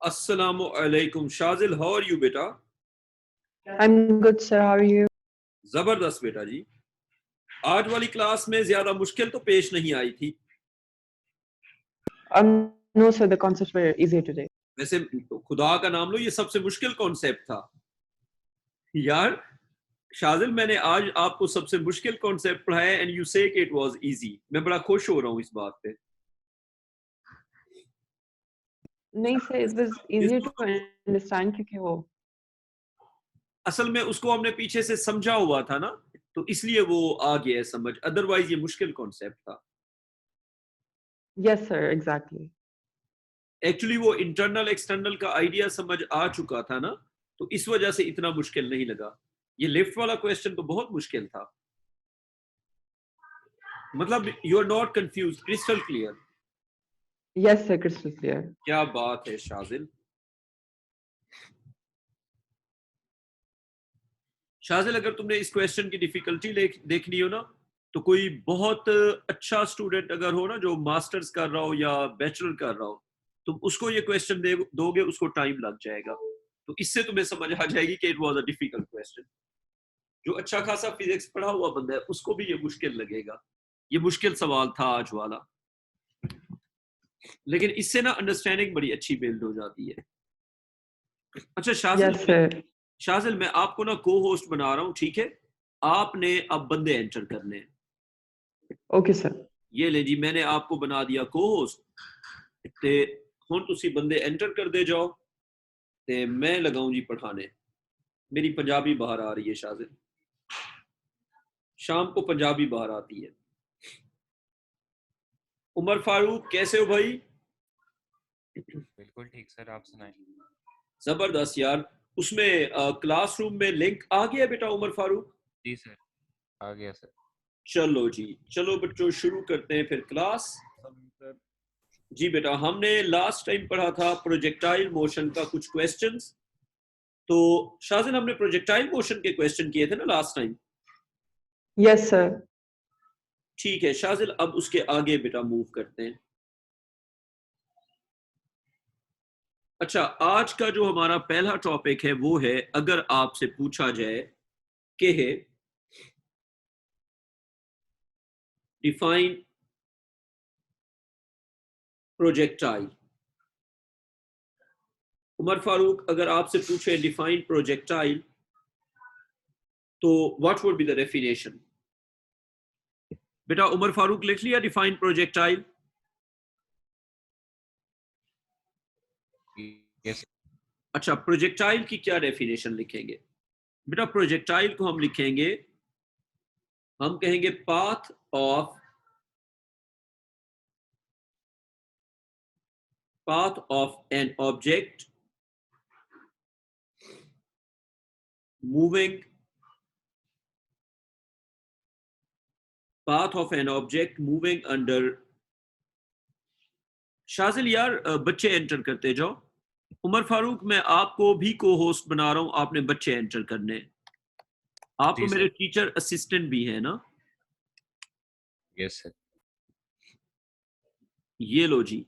Assalamu alaikum. Shazil, how are you, beta? I'm good, sir. How are you? जबरदस्त बेटा जी। आज वाली class में ज्यादा मुश्किल तो पेश नहीं आई थी। No, sir. The concepts were easier today. वैसे खुदा का नाम लो, ये सबसे मुश्किल कॉन्सेप्ट था यार। शाजिल, मैंने आज आपको सबसे मुश्किल कॉन्सेप्ट पढ़ाया एंड यू से कि इट वाज इजी। मैं बड़ा खुश हो रहा हूँ इस बात पे। नहीं sir, it was easier to understand क्योंकि वो असल में उसको हमने पीछे से समझा हुआ था ना, तो इसलिए वो आ गया है समझ, अदरवाइज ये मुश्किल कॉन्सेप्ट था। Yes, sir. Exactly. एक्चुअली वो इंटरनल एक्सटर्नल का आइडिया समझ आ चुका था ना, तो इस वजह से इतना मुश्किल नहीं लगा। ये लिफ्ट वाला क्वेश्चन तो बहुत मुश्किल था। मतलब you are not confuse, crystal clear. Yes, sir. Crystal clear. क्या बात है शाजिल। शाजिल, अगर तुमने इस क्वेश्चन की डिफिकल्टी देखनी हो ना, तो कोई बहुत अच्छा स्टूडेंट अगर हो ना, जो मास्टर्स कर रहा हो या बैचलर कर रहा हो, तुम उसको ये क्वेश्चन दोगे, उसको टाइम लग जाएगा। तो इससे तुम्हें समझ आ जाएगी कि it was a difficult question. जो अच्छा खासा फिजिक्स पढ़ा हुआ बंदा है, उसको भी ये मुश्किल लगेगा। ये मुश्किल सवाल था आज वाला, लेकिन इससे ना अंडरस्टैंडिंग बड़ी अच्छी बिल्ड हो जाती है। अच्छा Yes, sir. शाजिल, मैं आपको ना को होस्ट बना रहा हूँ, ठीक है? आपने अब बंदे एंटर करने हैं। Okay, sir. ये ले जी, मैंने आपको बना दिया को होस्ट। ते हुण तुसी बंदे एंटर कर दे जाओ, ते मैं लगाऊं जी पढ़ाने। मेरी पंजाबी बाहर आ रही है शाजिल। शाम को पंजाबी बाहर आती है। उमर फारूक, कैसे हो भाई? बिल्कुल ठीक सर, आप सुनाएं। जबरदस्त यार। उसमें क्लासरूम में लिंक आ गया बेटा उमर फारूक? जी सर, आ गया सर। चलो जी, चलो बच्चों शुरू करते हैं फिर क्लास। जी बेटा, हमने लास्ट टाइम पढ़ा था प्रोजेक्टाइल मोशन का कुछ क्वेश्चंस। तो शाजिल, हमने प्रोजेक्टाइल मोशन के क्वेश्चन किए थे ना लास्ट टाइम? Yes, sir. ठीक है शाजिल, अब उसके आगे बेटा मूव करते हैं। अच्छा, आज का जो हमारा पहला टॉपिक है वो है, अगर आपसे पूछा जाए कि डिफाइन प्रोजेक्टाइल। उमर फारूक, अगर आपसे पूछे डिफाइन प्रोजेक्टाइल, तो what would be the definition? बेटा उमर फारूक लिख लिया डिफाइन प्रोजेक्टाइल? यस अच्छा, प्रोजेक्टाइल की क्या डेफिनेशन लिखेंगे? बेटा प्रोजेक्टाइल को हम लिखेंगे, हम कहेंगे path of an object moving under। Shajil यार, बच्चे एंटर करते जाओ। उमर फारूक, मैं आपको भी को होस्ट बना रहा हूं, आपने बच्चे एंटर करने। आप तो जी मेरे सर। टीचर असिस्टेंट भी हैं ना? Yes sir. ये लो जी।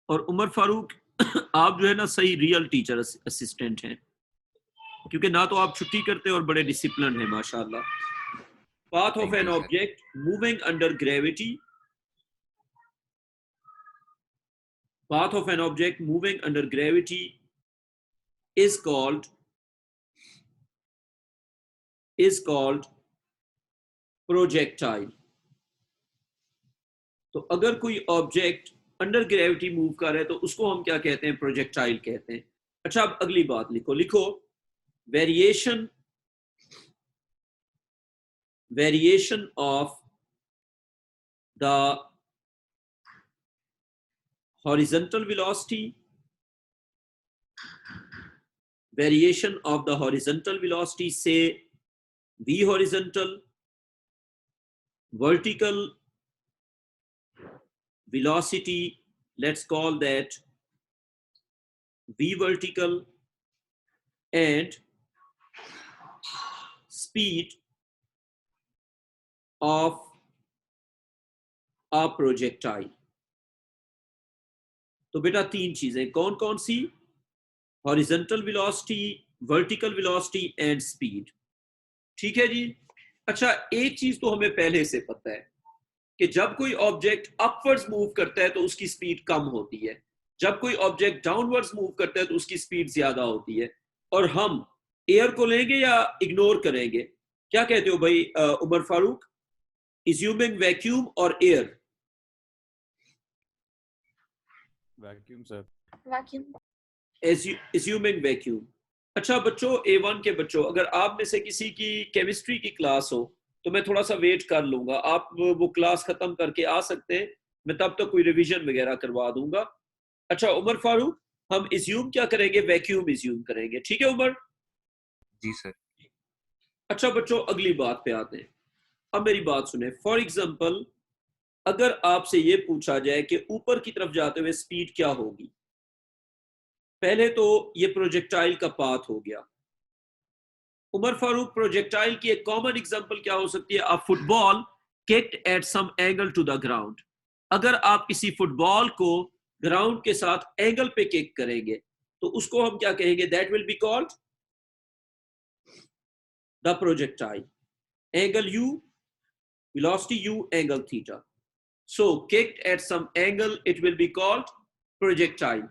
और उमर फारूक, आप जो है ना सही रियल टीचर असिस्टेंट हैं, क्योंकि ना तो आप छुट्टी करते और बड़े डिसिप्लिन हैं माशाल्लाह। Path of thank an you sir. Object moving under gravity, path of an object moving under gravity is called projectile। तो अगर कोई ऑब्जेक्ट अंडर ग्रेविटी मूव कर रहा है तो उसको हम क्या कहते हैं? प्रोजेक्टाइल कहते हैं। अच्छा, अब अगली बात लिखो variation of the horizontal velocity, say v horizontal, vertical velocity, let's call that v vertical, and speed of a projectile। तो बेटा तीन चीजें कौन कौन सी? Horizontal velocity, vertical velocity and speed. ठीक है जी। अच्छा, एक चीज तो हमें पहले से पता है कि जब कोई ऑब्जेक्ट अपवर्ड्स मूव करता है तो उसकी स्पीड कम होती है, जब कोई ऑब्जेक्ट डाउनवर्ड्स मूव करता है तो उसकी स्पीड ज्यादा होती है। और हम एयर को लेंगे या इग्नोर करेंगे? क्या कहते हो भाई उमर फारूक, इज्यूमिंग वैक्यूम और air? Vacuum sir. Assuming vacuum. अच्छा बच्चों, A1 के बच्चों, अगर आप में से किसी की केमिस्ट्री की क्लास हो तो मैं थोड़ा सा वेट कर लूंगा, आप वो क्लास खत्म करके आ सकते हैं, मैं तब तक कोई रिवीजन वगैरह करवा दूंगा। अच्छा उमर फारूक, हम इज्यूम क्या करेंगे? वैक्यूम इज्यूम करेंगे, ठीक है उमर? जी सर। अच्छा बच्चों, अगली बात पे आते हैं। अब मेरी बात सुने। फॉर एग्जाम्पल, अगर आपसे ये पूछा जाए कि ऊपर की तरफ जाते हुए स्पीड क्या होगी, पहले तो ये प्रोजेक्टाइल का पाथ हो गया। उमर फारूक, प्रोजेक्टाइल की एक कॉमन एग्जांपल क्या हो सकती है? A football kicked at some angle to the ground. अगर आप किसी फुटबॉल को ग्राउंड के साथ एंगल पे किक करेंगे तो उसको हम क्या कहेंगे? That will be called the projectile. Angle u, velocity u, angle theta. So kicked at some angle, it will be called projectile.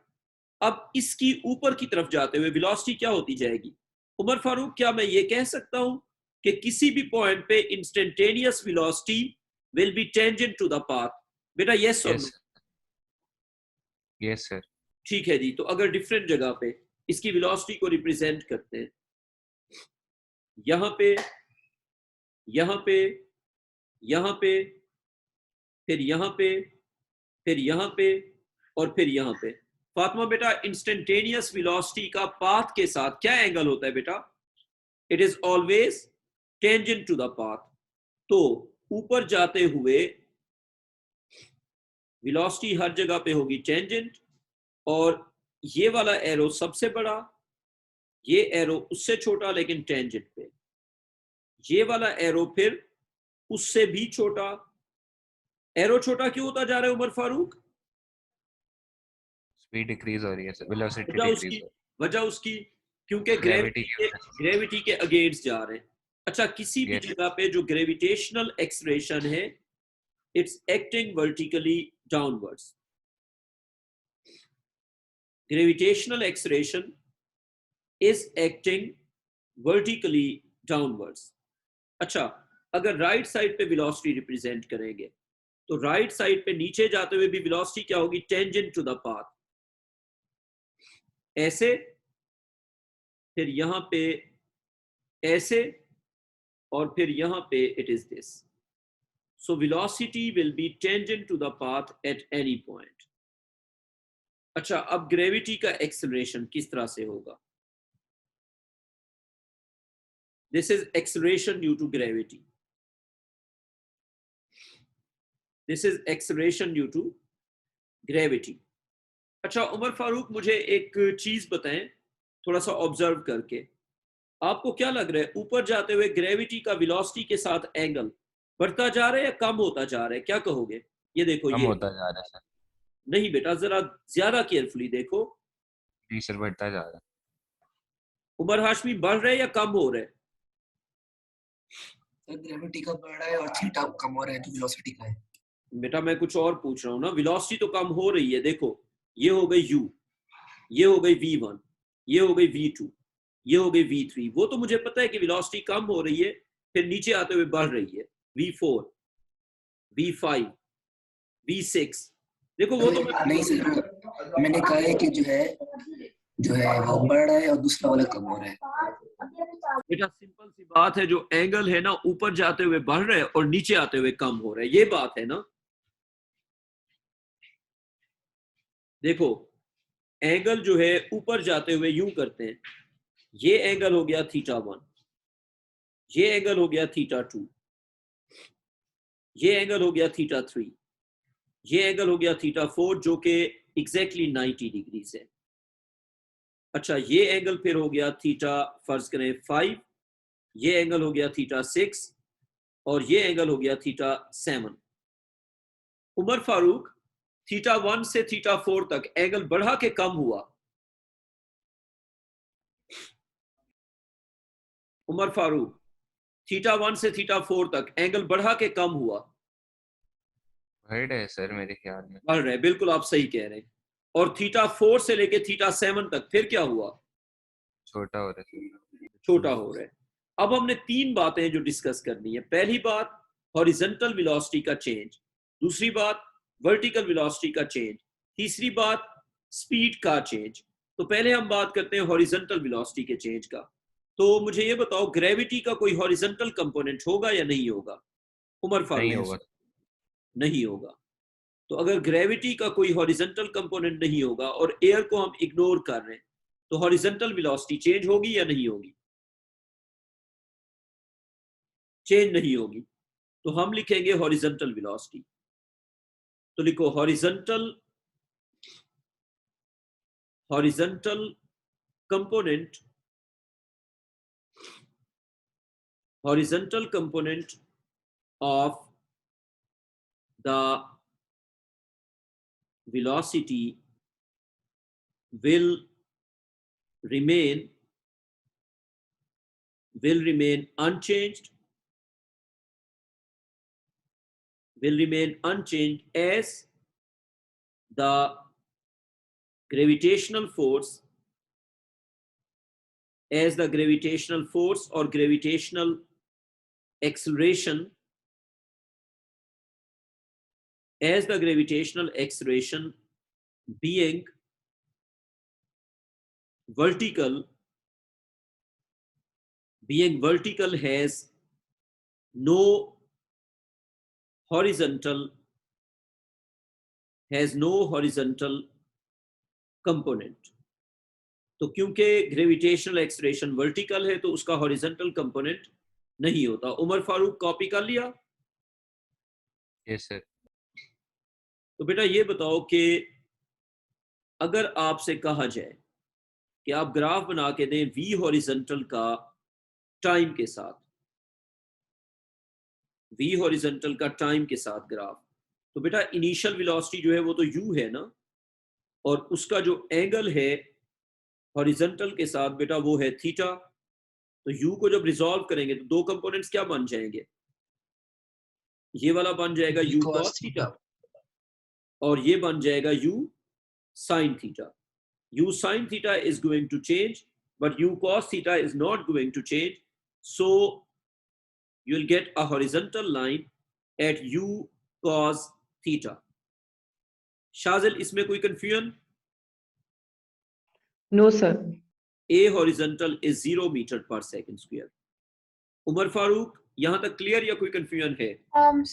अब इसकी ऊपर की तरफ जाते हुए वेलोसिटी क्या होती जाएगी? उमर फारूक, क्या मैं ये कह सकता हूं कि किसी भी पॉइंट पे instantaneous velocity will be tangent to the path? बेटा यस और नो? Yes sir. ठीक है जी। तो अगर डिफरेंट जगह पे इसकी वेलोसिटी को रिप्रेजेंट करते हैं, यहां पे, यहां पे, यहां पे, फिर यहां पे, फिर यहां पे और फिर यहां पे। फातिमा बेटा, इंस्टेंटेनियस वेलोसिटी का पाथ के साथ क्या एंगल होता है बेटा? It is always tangent to the path. तो ऊपर जाते हुए वेलोसिटी हर जगह पे होगी टेंजेंट, और ये वाला एरो सबसे बड़ा, ये एरो उससे छोटा लेकिन टेंजेंट पे, ये वाला एरो फिर उससे भी छोटा। एरो छोटा क्यों होता जा रहा है उमर फारूक? स्पीड डिक्रीज हो रही है सर, वेलोसिटी वजह डिक्रीज उसकी, हो रही वजह उसकी क्योंकि ग्रेविटी की वजह से। ग्रेविटी के अगेंस्ट जा रहे हैं। अच्छा, किसी भी Yes. जगह पे जो ग्रेविटेशनल एक्सलेरेशन है, it's acting vertically downwards. Gravitational acceleration is acting vertically downwards. अच्छा, अगर राइट साइड पे वेलोसिटी रिप्रेजेंट करेंगे तो राइट साइड पे नीचे जाते हुए भी वेलोसिटी क्या होगी? Tangent to the path. ऐसे, फिर यहां पे ऐसे, और फिर यहां पे it is this. So velocity will be tangent to the path at any point. अच्छा, अब ग्रेविटी का एक्सेलरेशन किस तरह से होगा? This is acceleration due to gravity. This is acceleration due to gravity. अच्छा उमर फारूक, मुझे एक चीज बताएं थोड़ा सा ऑब्जर्व करके, आपको क्या लग रहा है ऊपर जाते हुए ग्रेविटी का वेलोसिटी के साथ एंगल बढ़ता जा रहा है या कम होता जा रहा है? क्या कहोगे? ये देखो, कम ये होता जा रहा है सर। नहीं बेटा, जरा ज्यादा केयरफुली देखो। जी सर, बढ़ता जा रहा है। उमर हाशमी, बढ़ रहे या कम हो रहे? सर ग्रेविटी का बढ़ रहा है और थीटा कम हो रहा है, जो वेलोसिटी का है। बेटा मैं कुछ और पूछ रहा हूँ ना। वेलोसिटी तो कम हो रही है, देखो ये हो गई u, ये हो गई v1, ये हो गई v2, ये हो गई v3। वो तो मुझे पता है कि वेलोसिटी कम हो रही है, फिर नीचे आते हुए बढ़ रही है, v4, v5, v6। देखो वो तो नहीं सर, मैंने कहा है कि जो है वो बढ़ रहा है और दूसरा वाला कम हो रहा है। बेटा सिंपल सी बात है, जो एंगल है ना ऊपर जाते हुए बढ़ रहा है और नीचे आते हुए कम हो रहा है, ये बात है ना। देखो एंगल जो है ऊपर जाते हुए यूं करते हैं, ये एंगल हो गया θ1, ये एंगल हो गया θ2, ये एंगल हो गया θ3, ये एंगल हो गया θ4 जो कि एग्जैक्टली 90 डिग्री है। अच्छा, ये एंगल फिर हो गया थीटा, फर्ज करें 5, ये एंगल हो गया θ6 और ये एंगल हो गया θ7। उमर फारूक, θ1 से θ4 तक एंगल बढ़ा के कम हुआ, उमर फारूक, θ1 से θ4 तक एंगल बढ़ा के कम हुआ, बढ़ है सर मेरे ख्याल में। बढ़ रहे, बिल्कुल आप सही कह रहे हैं। और θ4 से लेके θ7 तक फिर क्या हुआ, छोटा हो रहा है। छोटा हो रहा है। अब हमने तीन बातें जो डिस्कस करनी है। पहली बात हॉरिजॉन्टल वेलोसिटी का चेंज, दूसरी बात वर्टिकल वेलोसिटी का चेंज, तीसरी बात स्पीड का चेंज। तो पहले हम बात करते हैं हॉरिजॉन्टल वेलोसिटी के चेंज का। तो मुझे ये बताओ, ग्रेविटी का कोई हॉरिजॉन्टल कंपोनेंट होगा या नहीं होगा? उमर नहीं फारूक, होगा। नहीं होगा। तो अगर ग्रेविटी का कोई हॉरिजॉन्टल कंपोनेंट नहीं होगा और एयर को हम इग्नोर कर रहे हैं, तो हॉरिजॉन्टल वेलोसिटी चेंज होगी या नहीं होगी? चेंज नहीं होगी। तो हम लिखेंगे हॉरिजॉन्टल वेलोसिटी। तो लिखो horizontal component, horizontal component of the velocity will remain unchanged, as the gravitational force or gravitational acceleration, being vertical has no horizontal component। तो क्योंकि ग्रेविटेशनल एक्सलेरेशन वर्टिकल है तो उसका हॉरिजॉन्टल कंपोनेंट नहीं होता। उमर फारूक, कॉपी कर लिया? Yes sir. तो बेटा ये बताओ कि अगर आपसे कहा जाए कि आप ग्राफ बना के दें वी हॉरिजॉन्टल का टाइम के साथ, वी हॉरिजॉन्टल का टाइम के साथ ग्राफ, तो बेटा इनिशियल वेलोसिटी जो है वो तो यू है ना, और उसका जो एंगल है हॉरिजॉन्टल के साथ बेटा वो है थीटा। तो यू को जब रिजॉल्व करेंगे तो दो कंपोनेंट्स क्या बन जाएंगे, ये वाला बन जाएगा यू कॉस थीटा और ये बन जाएगा u sine theta. U sine theta is going to change but u cos theta is not going to change, so you will get a horizontal line at u cos theta। Shajil, इसमें कोई confusion? No, sir. A horizontal is 0 meter per second square। Umar Farooq, यहां तक clear या कोई confusion है?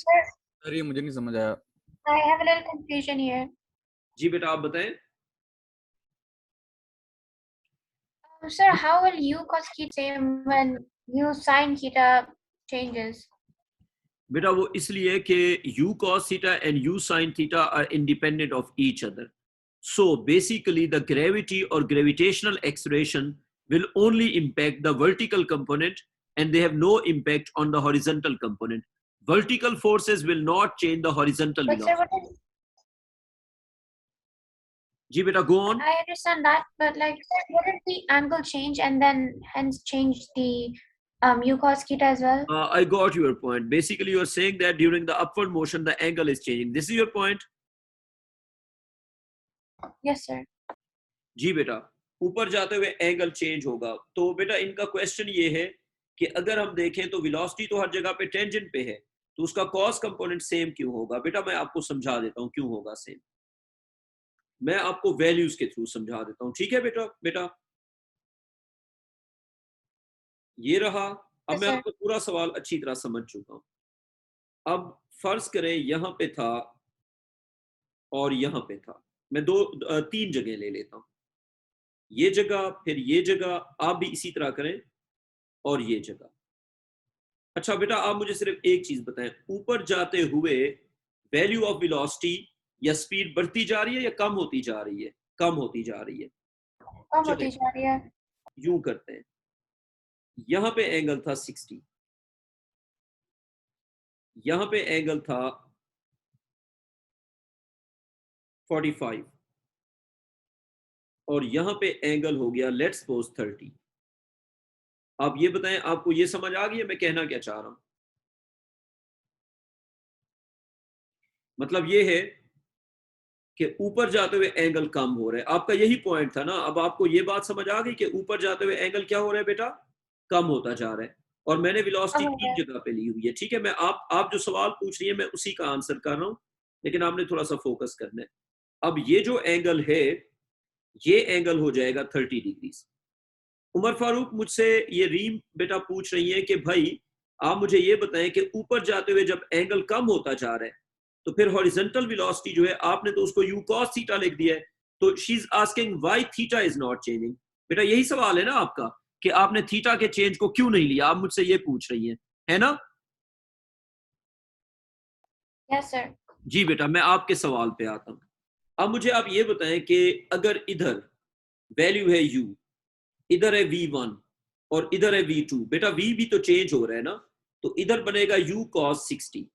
Sir, sir ये मुझे नहीं समझ आया। I have a little confusion here. जी बेटा आप बताएं। Sir, how will u cos theta same when u sin theta changes? बेटा वो इसलिए कि u cos theta and u sin theta are independent of each other, so basically the gravity or gravitational acceleration will only impact the vertical component and they have no impact on the horizontal component. Vertical forces will not change the horizontal But sir, velocity। जी बेटा, go on। I understand that, but like, sir, wouldn't the angle change and then hence change the u cos theta as well? I got your point. Basically you are saying that during the upward motion the angle is changing. This is your point? Yes, sir. जी बेटा, ऊपर जाते हुए angle change होगा। तो बेटा इनका question ये है कि अगर हम देखें तो वेलोसिटी तो हर जगह पे टेंजेंट पे है, तो उसका कॉस कंपोनेंट सेम क्यों होगा? बेटा मैं आपको समझा देता हूँ क्यों होगा सेम। मैं आपको वैल्यूज के थ्रू समझा देता हूँ, ठीक है बेटा? बेटा ये रहा। अब Yes, मैं sir. आपको पूरा सवाल अच्छी तरह समझ चुका हूँ। अब फर्ज करें यहां पे था और यहां पे था, मैं तीन जगह ले लेता हूं, ये जगह फिर ये जगह, आप भी इसी तरह करें, और ये जगह। अच्छा बेटा आप मुझे सिर्फ एक चीज बताएं, ऊपर जाते हुए वैल्यू ऑफ वेलोसिटी या स्पीड बढ़ती जा रही है या कम होती जा रही है? कम होती जा रही है। कम होती जा रही है। यूं करते हैं, यहां पे एंगल था 60, यहां पे एंगल था 45 और यहां पे एंगल हो गया लेट्स सपोज 30। आप ये बताएं, आपको ये समझ आ गई है मैं कहना क्या चाह रहा हूं? मतलब ये है कि ऊपर जाते हुए एंगल कम हो रहा है, आपका यही पॉइंट था ना। अब आपको ये बात समझ आ गई कि ऊपर जाते हुए एंगल क्या हो रहा है बेटा, कम होता जा रहा है। और मैंने वेलोसिटी Oh, ठीक जगह पे ली हुई है, ठीक है। मैं आप जो सवाल पूछ रही है मैं उसी का आंसर कर रहा हूं, लेकिन आपने थोड़ा सा फोकस करना है। अब ये जो एंगल है ये एंगल हो जाएगा 30 डिग्री। उमर फारूक मुझसे ये रीम बेटा पूछ रही है कि भाई आप मुझे ये बताएं कि ऊपर जाते हुए जब एंगल कम होता जा रहा है तो फिर हॉरिजॉन्टल वेलोसिटी जो है आपने तो उसको यू कॉस थीटा लिख दिया है, तो she is asking why theta is not changing. बेटा यही सवाल है ना आपका कि आपने थीटा के चेंज को क्यों नहीं लिया, आप मुझसे ये पूछ रही हैं, है ना? yes, sir. जी बेटा, मैं आपके सवाल पे आता हूं। अब मुझे आप ये बताएं कि अगर इधर वैल्यू है u, इधर है v1 और इधर है v2, बेटा v भी तो चेंज हो रहा है ना, तो इधर बनेगा u cos 60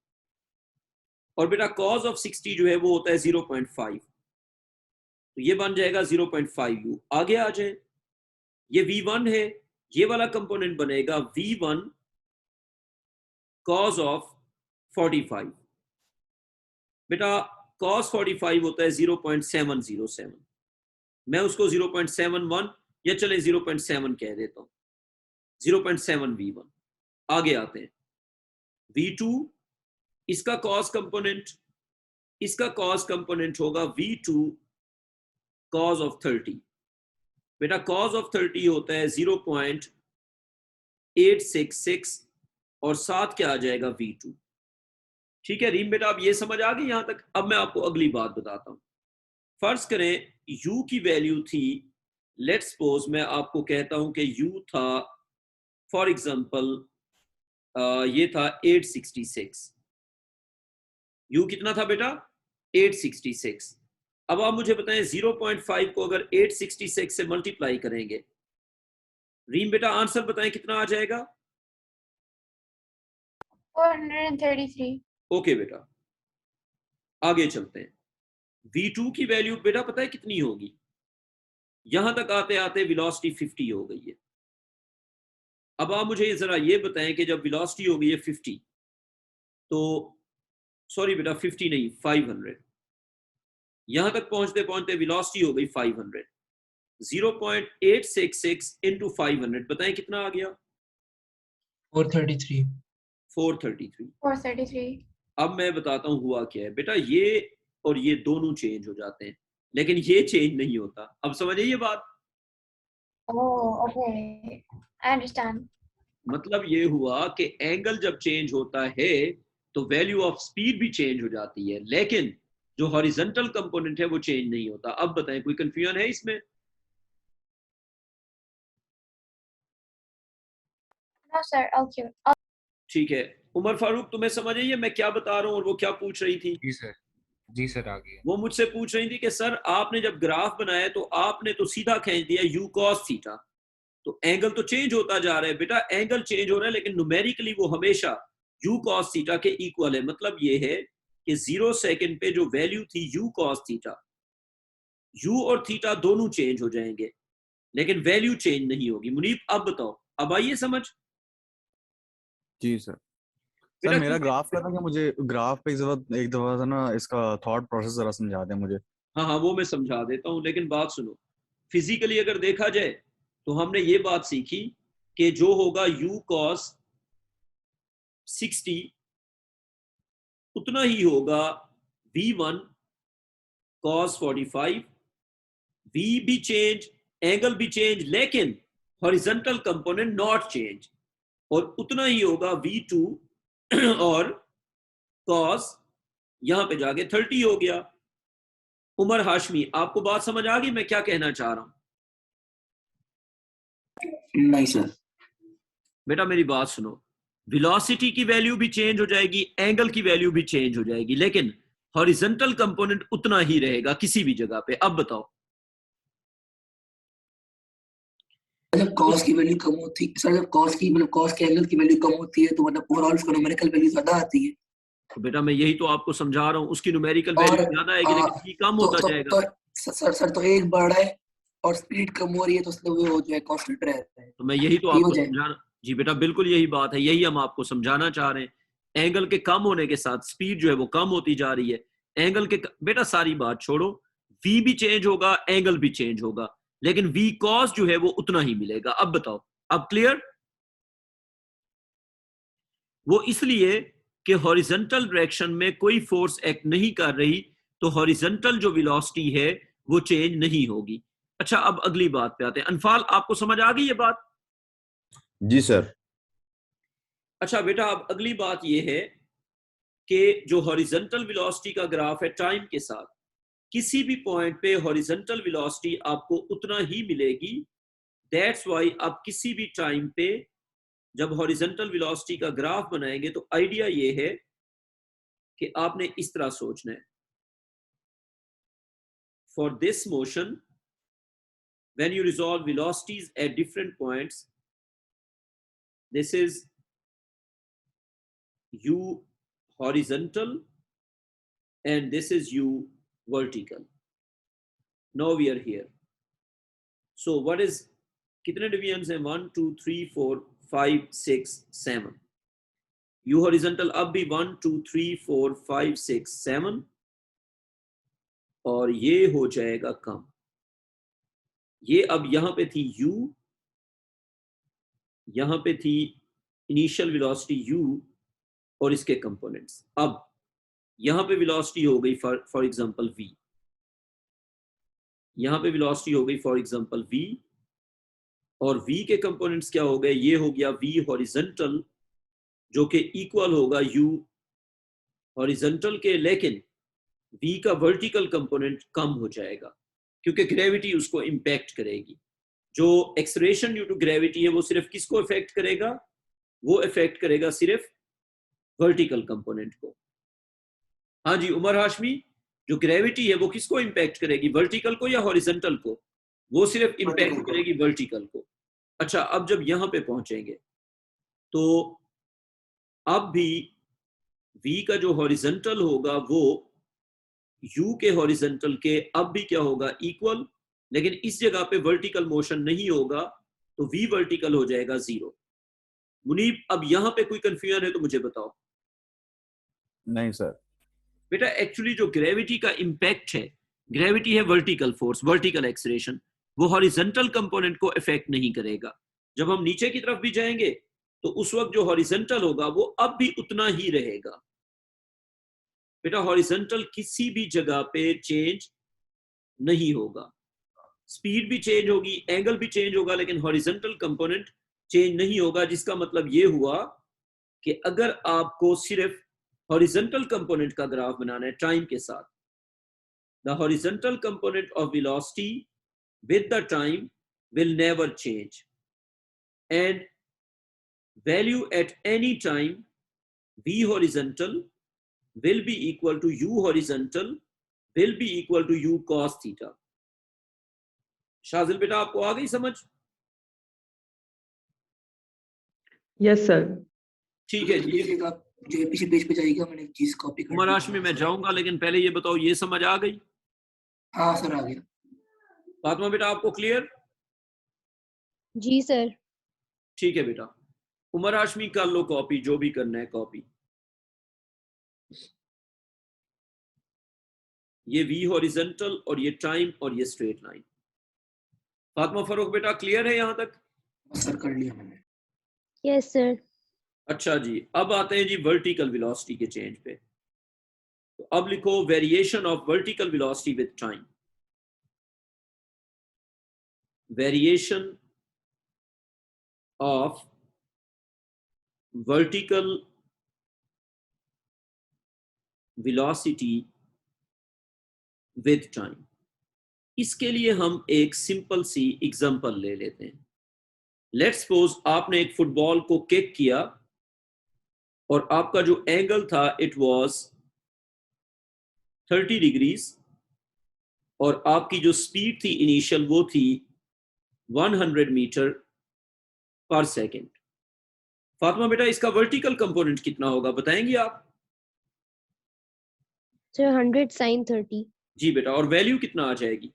और बेटा cos ऑफ 60 जो है वो होता है 0.5, तो ये बन जाएगा 0.5u। आगे आ जाए, ये v1 है, ये वाला कंपोनेंट बनेगा v1 cos ऑफ 45। बेटा cos 45 होता है 0.707, मैं उसको 0.71 या चले 0.7 कह देता हूं, 0.7 v1। आगे आते हैं, v2 इसका cos कंपोनेंट, इसका cos कंपोनेंट होगा v2 cos ऑफ 30। बेटा cos ऑफ 30 होता है 0.866 और साथ क्या आ जाएगा v2। ठीक है रीम बेटा, आप ये समझ आ गई यहां तक? अब मैं आपको अगली बात बताता हूं। फर्ज करें u की वैल्यू थी, लेट्स सपोज मैं आपको कहता हूं कि u था फॉर एग्जांपल ये था 866। u कितना था बेटा? 866। अब आप मुझे बताएं 0.5 को अगर 866 से मल्टीप्लाई करेंगे, रीम बेटा आंसर बताएं कितना आ जाएगा? 433. ओके बेटा, आगे चलते हैं। v2 की वैल्यू बेटा पता है कितनी होगी? यहां तक आते आते वेलोसिटी 50 हो गई है। अब आप मुझे जरा ये बताएं कि जब वेलोसिटी हो गई है 50, तो सॉरी बेटा 50 नहीं 500, यहां तक पहुंचते पहुंचते वेलोसिटी हो गई 500। 0.866 इंटू 500 बताएं कितना आ गया? 433। 433। 433. अब मैं बताता हूं हुआ क्या है बेटा, ये और ये दोनों चेंज हो जाते हैं लेकिन ये चेंज नहीं होता। अब समझिए ये बात, Oh, okay. I understand. मतलब ये हुआ कि एंगल जब चेंज होता है तो वैल्यू ऑफ स्पीड भी चेंज हो जाती है, लेकिन जो हॉरिजॉन्टल कंपोनेंट है वो चेंज नहीं होता। अब बताएं कोई कंफ्यूजन है इसमें? No, sir. Okay. ठीक है उमर फारूक, तुम्हें समझ आई है मैं क्या बता रहा हूँ और वो क्या पूछ रही थी? जी सर, जी सर, आ गया। वो मुझसे पूछ रही थी कि सर आपने जब ग्राफ बनाया तो आपने तो सीधा खींच दिया u cos थीटा, तो एंगल तो चेंज होता जा रहा है। बेटा एंगल चेंज हो रहा है लेकिन न्यूमेरिकली वो हमेशा u cos थीटा के इक्वल है। मतलब ये है कि 0 सेकंड पे जो वैल्यू थी u cos थीटा, u और थीटा दोनों चेंज हो जाएंगे लेकिन वैल्यू चेंज नहीं होगी। मुनीब अब बताओ, अब आइए समझ। जी सर। सर बेटा मेरा ग्राफ का था कि मुझे ग्राफ पे एक दफा था ना, इसका थॉट प्रोसेस जरा समझा दें मुझे। हाँ हाँ वो मैं समझा देता हूँ, लेकिन बात सुनो। फिजिकली अगर देखा जाए तो हमने ये बात सीखी कि जो होगा u cos 60 उतना ही होगा v1 cos 45। v भी चेंज, एंगल भी चेंज, लेकिन हॉरिजॉन्टल कंपोनेंट नॉट चेंज, और उतना ही होगा v2 और cos यहां पे जाके 30 हो गया। उमर हाशमी, आपको बात समझ आ गई मैं क्या कहना चाह रहा हूं? नहीं सर। बेटा मेरी बात सुनो, वेलोसिटी की वैल्यू भी चेंज हो जाएगी, एंगल की वैल्यू भी चेंज हो जाएगी, लेकिन हॉरिजॉन्टल कंपोनेंट उतना ही रहेगा किसी भी जगह पे। अब बताओ जब cos की वैल्यू कम होती सर, जब cos की मतलब cos के एंगल की वैल्यू कम होती है तो मतलब ओवरऑल उसका न्यूमेरिकल वैल्यू ज्यादा आती है। तो बेटा मैं यही तो आपको समझा रहा हूँ, उसकी न्यूमेरिकल और वैल्यू ज्यादा आएगी लेकिन v कम होता जाएगा। सर तो एक बढ़ है और स्पीड कम हो रही है तो उसमें वो जो है कांस्टेंट रहता है, तो मैं यही तो यही आपको वजह है। समझाना, जी बेटा बिल्कुल यही बात है, यही हम आपको समझाना चाह रहे हैं। एंगल के कम होने के साथ स्पीड जो है वो कम होती जा रही है। एंगल के बेटा सारी बात छोड़ो, v भी चेंज होगा, एंगल भी चेंज होगा, लेकिन v cos जो है वो उतना ही मिलेगा। अब बताओ, अब क्लियर? वो इसलिए कि हॉरिजॉन्टल डायरेक्शन में कोई फोर्स एक्ट नहीं कर रही, तो हॉरिजॉन्टल जो वेलोसिटी है वो चेंज नहीं होगी। अच्छा अब अगली बात पे आते हैं। अनफाल आपको समझ आ गई ये बात? जी सर। अच्छा बेटा अब अगली बात ये है कि जो हॉरिजॉन्टल वेलोसिटी का ग्राफ है टाइम के साथ, किसी भी पॉइंट पे हॉरिजॉन्टल वेलोसिटी आपको उतना ही मिलेगी। दैट्स व्हाई आप किसी भी टाइम पे जब हॉरिजॉन्टल वेलोसिटी का ग्राफ बनाएंगे तो आइडिया ये है कि आपने इस तरह सोचना है, for this motion when you resolve velocities at different points, this is u horizontal and this is u vertical. Now we are here. So what is, कितने डिवीजन्स हैं? 1 2 3 4 5 6 7। u horizontal अब भी 1 2 3 4 5 6 7 और ये हो जाएगा कम। ये अब यहां पे थी u, यहां पे थी इनिशियल वेलोसिटी u और इसके कंपोनेंट्स। अब यहां पे वेलोसिटी हो गई फॉर एग्जांपल v, यहां पे वेलोसिटी हो गई फॉर एग्जांपल v, और v के कंपोनेंट्स क्या हो गए? ये हो गया v हॉरिजॉन्टल जो कि इक्वल होगा u हॉरिजॉन्टल के, लेकिन v का वर्टिकल कंपोनेंट कम हो जाएगा क्योंकि ग्रेविटी उसको इंपैक्ट करेगी। जो एक्सलेरेशन ड्यू टू ग्रेविटी है वो सिर्फ किसको इफेक्ट करेगा? वो इफेक्ट करेगा सिर्फ वर्टिकल कंपोनेंट को। हाँ जी उमर हाशमी, जो ग्रेविटी है वो किसको इंपैक्ट करेगी? वर्टिकल को या हॉरिजॉन्टल को? वो सिर्फ इंपैक्ट करेगी वर्टिकल को। अच्छा अब जब यहां पे पहुंचेंगे तो अब भी v का जो हॉरिजॉन्टल होगा वो u के हॉरिजॉन्टल के अब भी क्या होगा? इक्वल, लेकिन इस जगह पे वर्टिकल मोशन नहीं होगा तो v वर्टिकल हो जाएगा 0। मुनीब अब यहां पे कोई कंफ्यूजन है तो मुझे बताओ। नहीं सर। बेटा एक्चुअली जो ग्रेविटी का इंपैक्ट है, ग्रेविटी है वर्टिकल फोर्स, वर्टिकल एक्सलेरेशन, वो हॉरिजॉन्टल कंपोनेंट को इफेक्ट नहीं करेगा। जब हम नीचे की तरफ भी जाएंगे तो उस वक्त जो हॉरिजॉन्टल होगा वो अब भी उतना ही रहेगा। बेटा हॉरिजॉन्टल किसी भी जगह पे चेंज नहीं होगा, स्पीड भी चेंज होगी, एंगल भी चेंज होगा, लेकिन हॉरिजॉन्टल कंपोनेंट चेंज नहीं होगा। जिसका मतलब ये हुआ कि अगर आपको सिर्फ हॉरिजॉन्टल कंपोनेंट का ग्राफ बनाना है टाइम के साथ, the horizontal component of velocity with the time will never change and value at any time v horizontal will be equal to u horizontal will be equal to u cos theta। Shajil बेटा आपको आ गई समझ? Yes, sir. ठीक है जी। जो पीछे page पे जाएगा, मैंने एक चीज कॉपी कर उमर ली। हाशमी मैं जाऊंगा, लेकिन पहले ये बताओ ये समझ आ गई? हाँ सर आ गया। फातिमा बेटा आपको क्लियर? जी सर। ठीक है बेटा, उमर हाशमी कर लो कॉपी, जो भी करना है कॉपी। ये v हॉरिजॉन्टल और ये टाइम और ये स्ट्रेट लाइन। फातिमा फरूक बेटा क्लियर है यहां तक? सर कर लिया मैंने। Yes sir. अच्छा जी अब आते हैं जी वर्टिकल वेलोसिटी के चेंज पे। तो अब लिखो variation of vertical velocity with time. Variation of vertical velocity with time. इसके लिए हम एक सिंपल सी एग्जांपल ले लेते हैं। लेट्स सपोज आपने एक फुटबॉल को किक किया और आपका जो एंगल था इट वाज 30 डिग्रीज और आपकी जो स्पीड थी इनिशियल वो थी 100 मीटर पर सेकेंड। फातिमा बेटा इसका वर्टिकल कंपोनेंट कितना होगा बताएंगे आप? Sir, 100 sin 30. जी बेटा, और वैल्यू कितना आ जाएगी?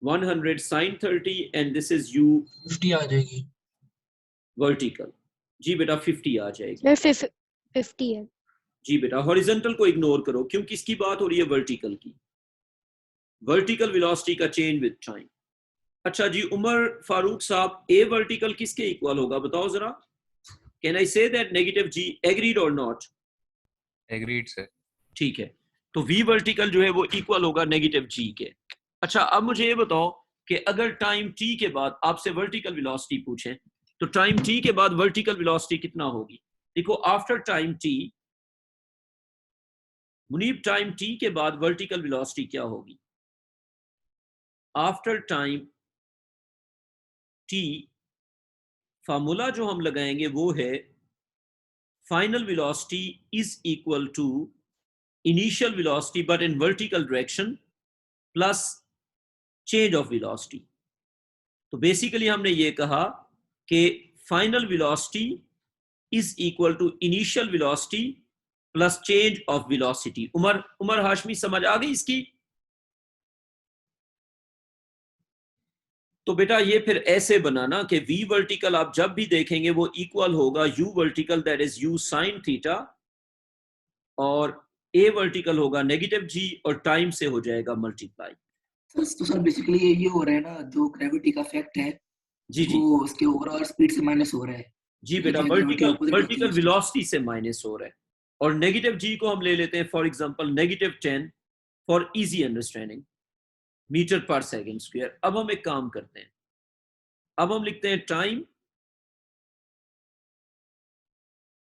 100 sin 30 and this is u 50 आ जाएगी। वर्टिकल। जी बेटा 50 आ जाएगी। Sir, 50 है। जी बेटा, हॉरिजॉन्टल को इग्नोर करो क्योंकि इसकी बात हो रही है वर्टिकल की, वर्टिकल वेलोसिटी का चेंज विद टाइम। अच्छा जी, उमर फारूक साहब, ए वर्टिकल किसके इक्वल होगा बताओ जरा? Can I say that negative g? Agreed और नॉट? Agreed sir. ठीक है, तो वी वर्टिकल जो है वो इक्वल होगा नेगेटिव जी के। अच्छा, अब मुझे ये बताओ कि अगर टाइम टी के बाद आपसे वर्टिकल वेलोसिटी पूछें तो टाइम टी के बाद वर्टिकल वेलोसिटी कितना होगी? देखो, after time t, Munib, time t के बाद वर्टिकल वेलोसिटी क्या होगी? आफ्टर टाइम टी फार्मूला जो हम लगाएंगे वो है final velocity is equal to initial velocity but in vertical direction plus change of velocity. तो बेसिकली हमने ये कहा कि final velocity is equal to initial velocity plus change of velocity. Umar Hashmi, समझ आ गई इसकी? तो बेटा ये फिर ऐसे बनाना कि v वर्टिकल आप जब भी देखेंगे वो इक्वल होगा u vertical, that is u sin theta, और a वर्टिकल होगा नेगेटिव g और टाइम से हो जाएगा मल्टीप्लाई। तो सर बेसिकली ये हो रहा है ना, जो ग्रेविटी का इफेक्ट है जी जी वो उसके ओवरऑल स्पीड से माइनस हो रहा है। जी बेटा, जो gravity opposite होती है वर्टिकल उसकी। वेलोसिटी से माइनस हो रहा है, और नेगेटिव g को हम ले लेते हैं for example negative 10 for easy understanding metre per second square. अब हम एक काम करते हैं, अब हम लिखते हैं टाइम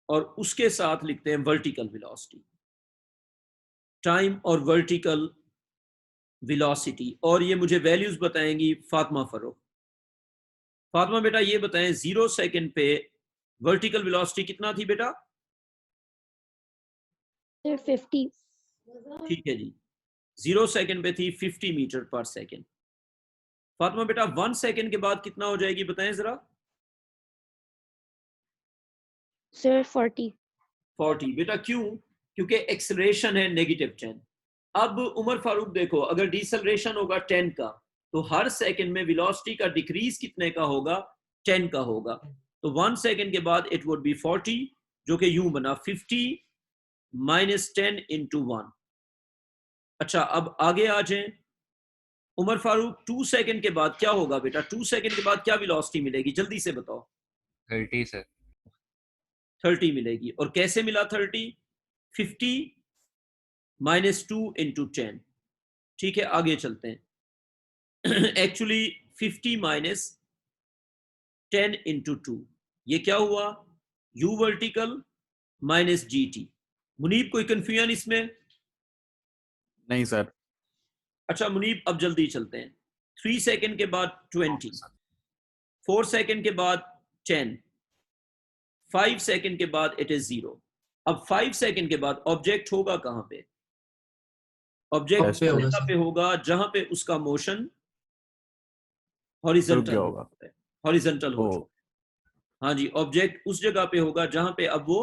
और उसके साथ लिखते हैं वर्टिकल वेलोसिटी, टाइम और वर्टिकल वेलोसिटी, और ये मुझे वैल्यूज बताएंगी फातिमा फरोख। फातिमा बेटा ये बताएं, 0 सेकंड पे वर्टिकल वेलोसिटी कितना थी बेटा? Sir, 50. ठीक है जी, 0 सेकंड पे थी 50 मीटर पर सेकंड। फातिमा बेटा 1 सेकंड के बाद कितना हो जाएगी बताएं जरा? Sir, 40. 40। बेटा क्यों? क्योंकि एक्सेलरेशन है नेगेटिव 10। अब उमर फारूक देखो, अगर डिसेलरेशन होगा 10 का तो हर सेकंड में वेलोसिटी का डिक्रीज कितने का होगा? 10 का होगा। तो 1 सेकंड के बाद इट वुड बी 40, जो कि यूं बना 50 माइनस 10 इंटू 1। अच्छा, अब आगे आ जाएं। उमर फारूक 2 सेकंड के बाद क्या होगा बेटा? 2 सेकंड के बाद क्या वेलोसिटी मिलेगी, जल्दी से बताओ? 30 सर। 30 मिलेगी। और कैसे मिला 30? 50 माइनस 2 इंटू 10। ठीक है, आगे चलते हैं। एक्चुअली 50 माइनस 10 इंटू 2, ये क्या हुआ? u vertical minus g t. Munib कोई कंफ्यूजन इसमें? नहीं सर। अच्छा मुनीब, अब जल्दी चलते हैं। 3 सेकंड के बाद 20, 4 सेकंड के बाद 10, 5 सेकंड के बाद इट इज 0। अब 5 सेकंड के बाद ऑब्जेक्ट होगा कहां पे? ऑब्जेक्ट उस जगह पे होगा जहां पे उसका मोशन हॉरिजॉन्टल होगा। हॉरिजॉन्टल हो ओ। चुका है। हाँ जी, ऑब्जेक्ट उस जगह पे होगा जहां पे अब वो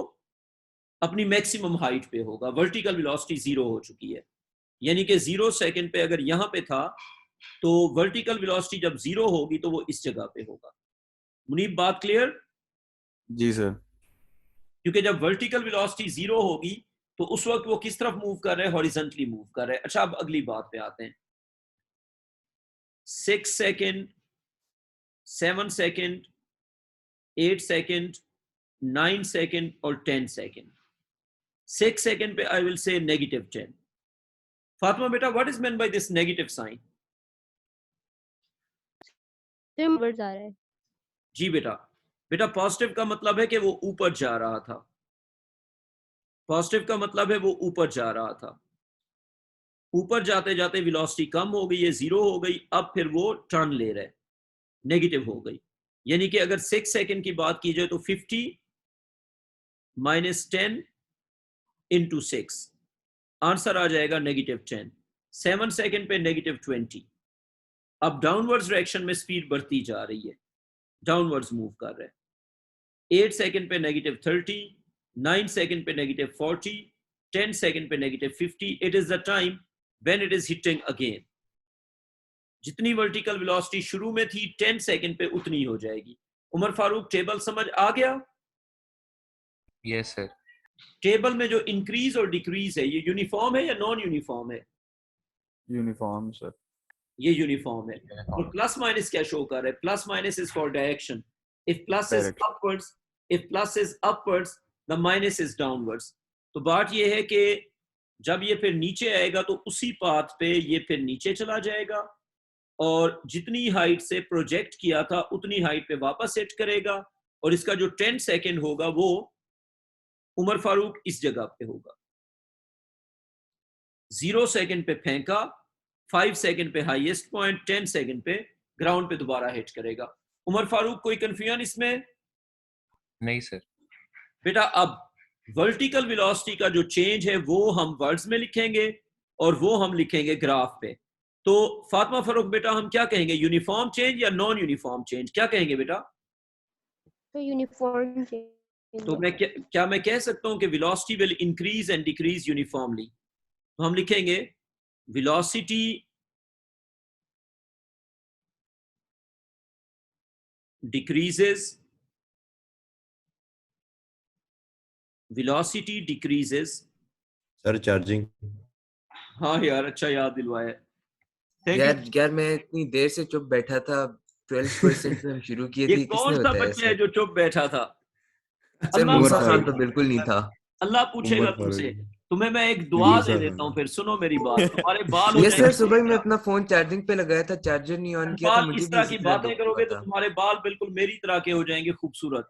अपनी मैक्सिमम हाइट पे होगा, वर्टिकल वेलोसिटी 0 हो चुकी है। यानी कि 0 सेकंड पे अगर यहां पे था तो वर्टिकल वेलोसिटी जब 0 होगी तो वो इस जगह पे होगा। मुनीब बात क्लियर? जी सर। क्योंकि जब वर्टिकल वेलोसिटी 0 होगी तो उस वक्त वो किस तरफ मूव कर रहे हैं? हॉरिजॉन्टली मूव कर रहे हैं। अच्छा, अब अगली बात पे आते हैं। 6 सेकंड, 7 सेकंड, 8 सेकंड, 9 सेकंड और 10 सेकंड। 6 सेकंड पे I will say negative 10। Fatima बेटा, what is meant by this negative sign? Sir, numbers आ रहा है। जी बेटा, बेटा पॉजिटिव का मतलब है कि वो ऊपर जा रहा था। पॉजिटिव का मतलब है वो ऊपर जा रहा था। ऊपर जाते जाते वेलोसिटी कम हो गई, ये 0 हो गई, अब फिर वो टर्न ले रहे, नेगेटिव हो गई। यानी कि अगर 6 सेकंड की बात की जाए तो 50 माइनस 10 इंटू 6, आंसर आ जाएगा नेगेटिव 10। 7 सेकंड पे नेगेटिव 20। अब डाउनवर्ड्स डायरेक्शन में स्पीड बढ़ती जा रही है, डाउनवर्ड्स मूव कर रहे हैं। 8 सेकंड पे नेगेटिव 30, 9 सेकंड पे -40, 10 सेकंड पे -50, it is the time when it is hitting again. जितनी वर्टिकल वेलोसिटी शुरू में थी 10 सेकंड पे उतनी हो जाएगी। उमर फारूक टेबल समझ आ गया? Yes sir. टेबल में जो इंक्रीज और डिक्रीज है ये यूनिफॉर्म है या नॉन यूनिफॉर्म है? Uniform sir. ये यूनिफॉर्म है। और प्लस माइनस क्या शो कर रहा है? Plus minus is for direction. If plus is Direction. Upwards, if plus is upwards, the minus is downwards. तो बात ये है कि जब ये फिर नीचे आएगा तो उसी पाथ पे ये फिर नीचे चला जाएगा और जितनी हाइट से प्रोजेक्ट किया था उतनी हाइट पे वापस सेट करेगा और इसका जो 10 सेकंड होगा वो उमर फारूक इस जगह पे होगा। 0 सेकंड पे फेंका, 5 सेकंड पे हाईएस्ट पॉइंट, 10 सेकंड पे ग्राउंड पे दोबारा हिट करेगा। उमर फारूक कोई कंफ्यूजन इसमें? नहीं सर। बेटा अब वर्टिकल वेलोसिटी का जो चेंज है वो हम वर्ड्स में लिखेंगे और वो हम लिखेंगे ग्राफ पे। तो फातिमा फरूक बेटा हम क्या कहेंगे, यूनिफॉर्म चेंज या नॉन यूनिफॉर्म चेंज, क्या कहेंगे बेटा? तो यूनिफॉर्म चेंज। तो मैं क्या मैं कह सकता हूं कि velocity will increase and decrease uniformly? तो हम लिखेंगे velocity decreases, velocity decreases. Sir charging. हाँ यार अच्छा याद दिलवाया। Thank यार you. यार मैं इतनी देर से चुप बैठा था। 12% में हम शुरू किए ये थे, कौन किसने सा बताया बच्चा है सर? जो चुप बैठा था? सर अल्लाह मूसा पूछेगा, खान तो बिल्कुल नहीं था। अल्लाह पूछेगा उमर तुमसे। फारूक। तुम्हें मैं एक दुआ मूसा दे खान। देता हूँ, फिर सुनो मेरी बात। तुम्हारे बाल हो ये सर जाएंगे। सुबह ही मैं अपना फोन चार्जिंग पे लगाया था, चार्जर नहीं ऑन किया था, बाल मुझे इस भी तरह इसी की तरह बातें दुख करोगे हुआ तो था। तुम्हारे बाल बिल्कुल मेरी तरह के हो जाएंगे, खूबसूरत।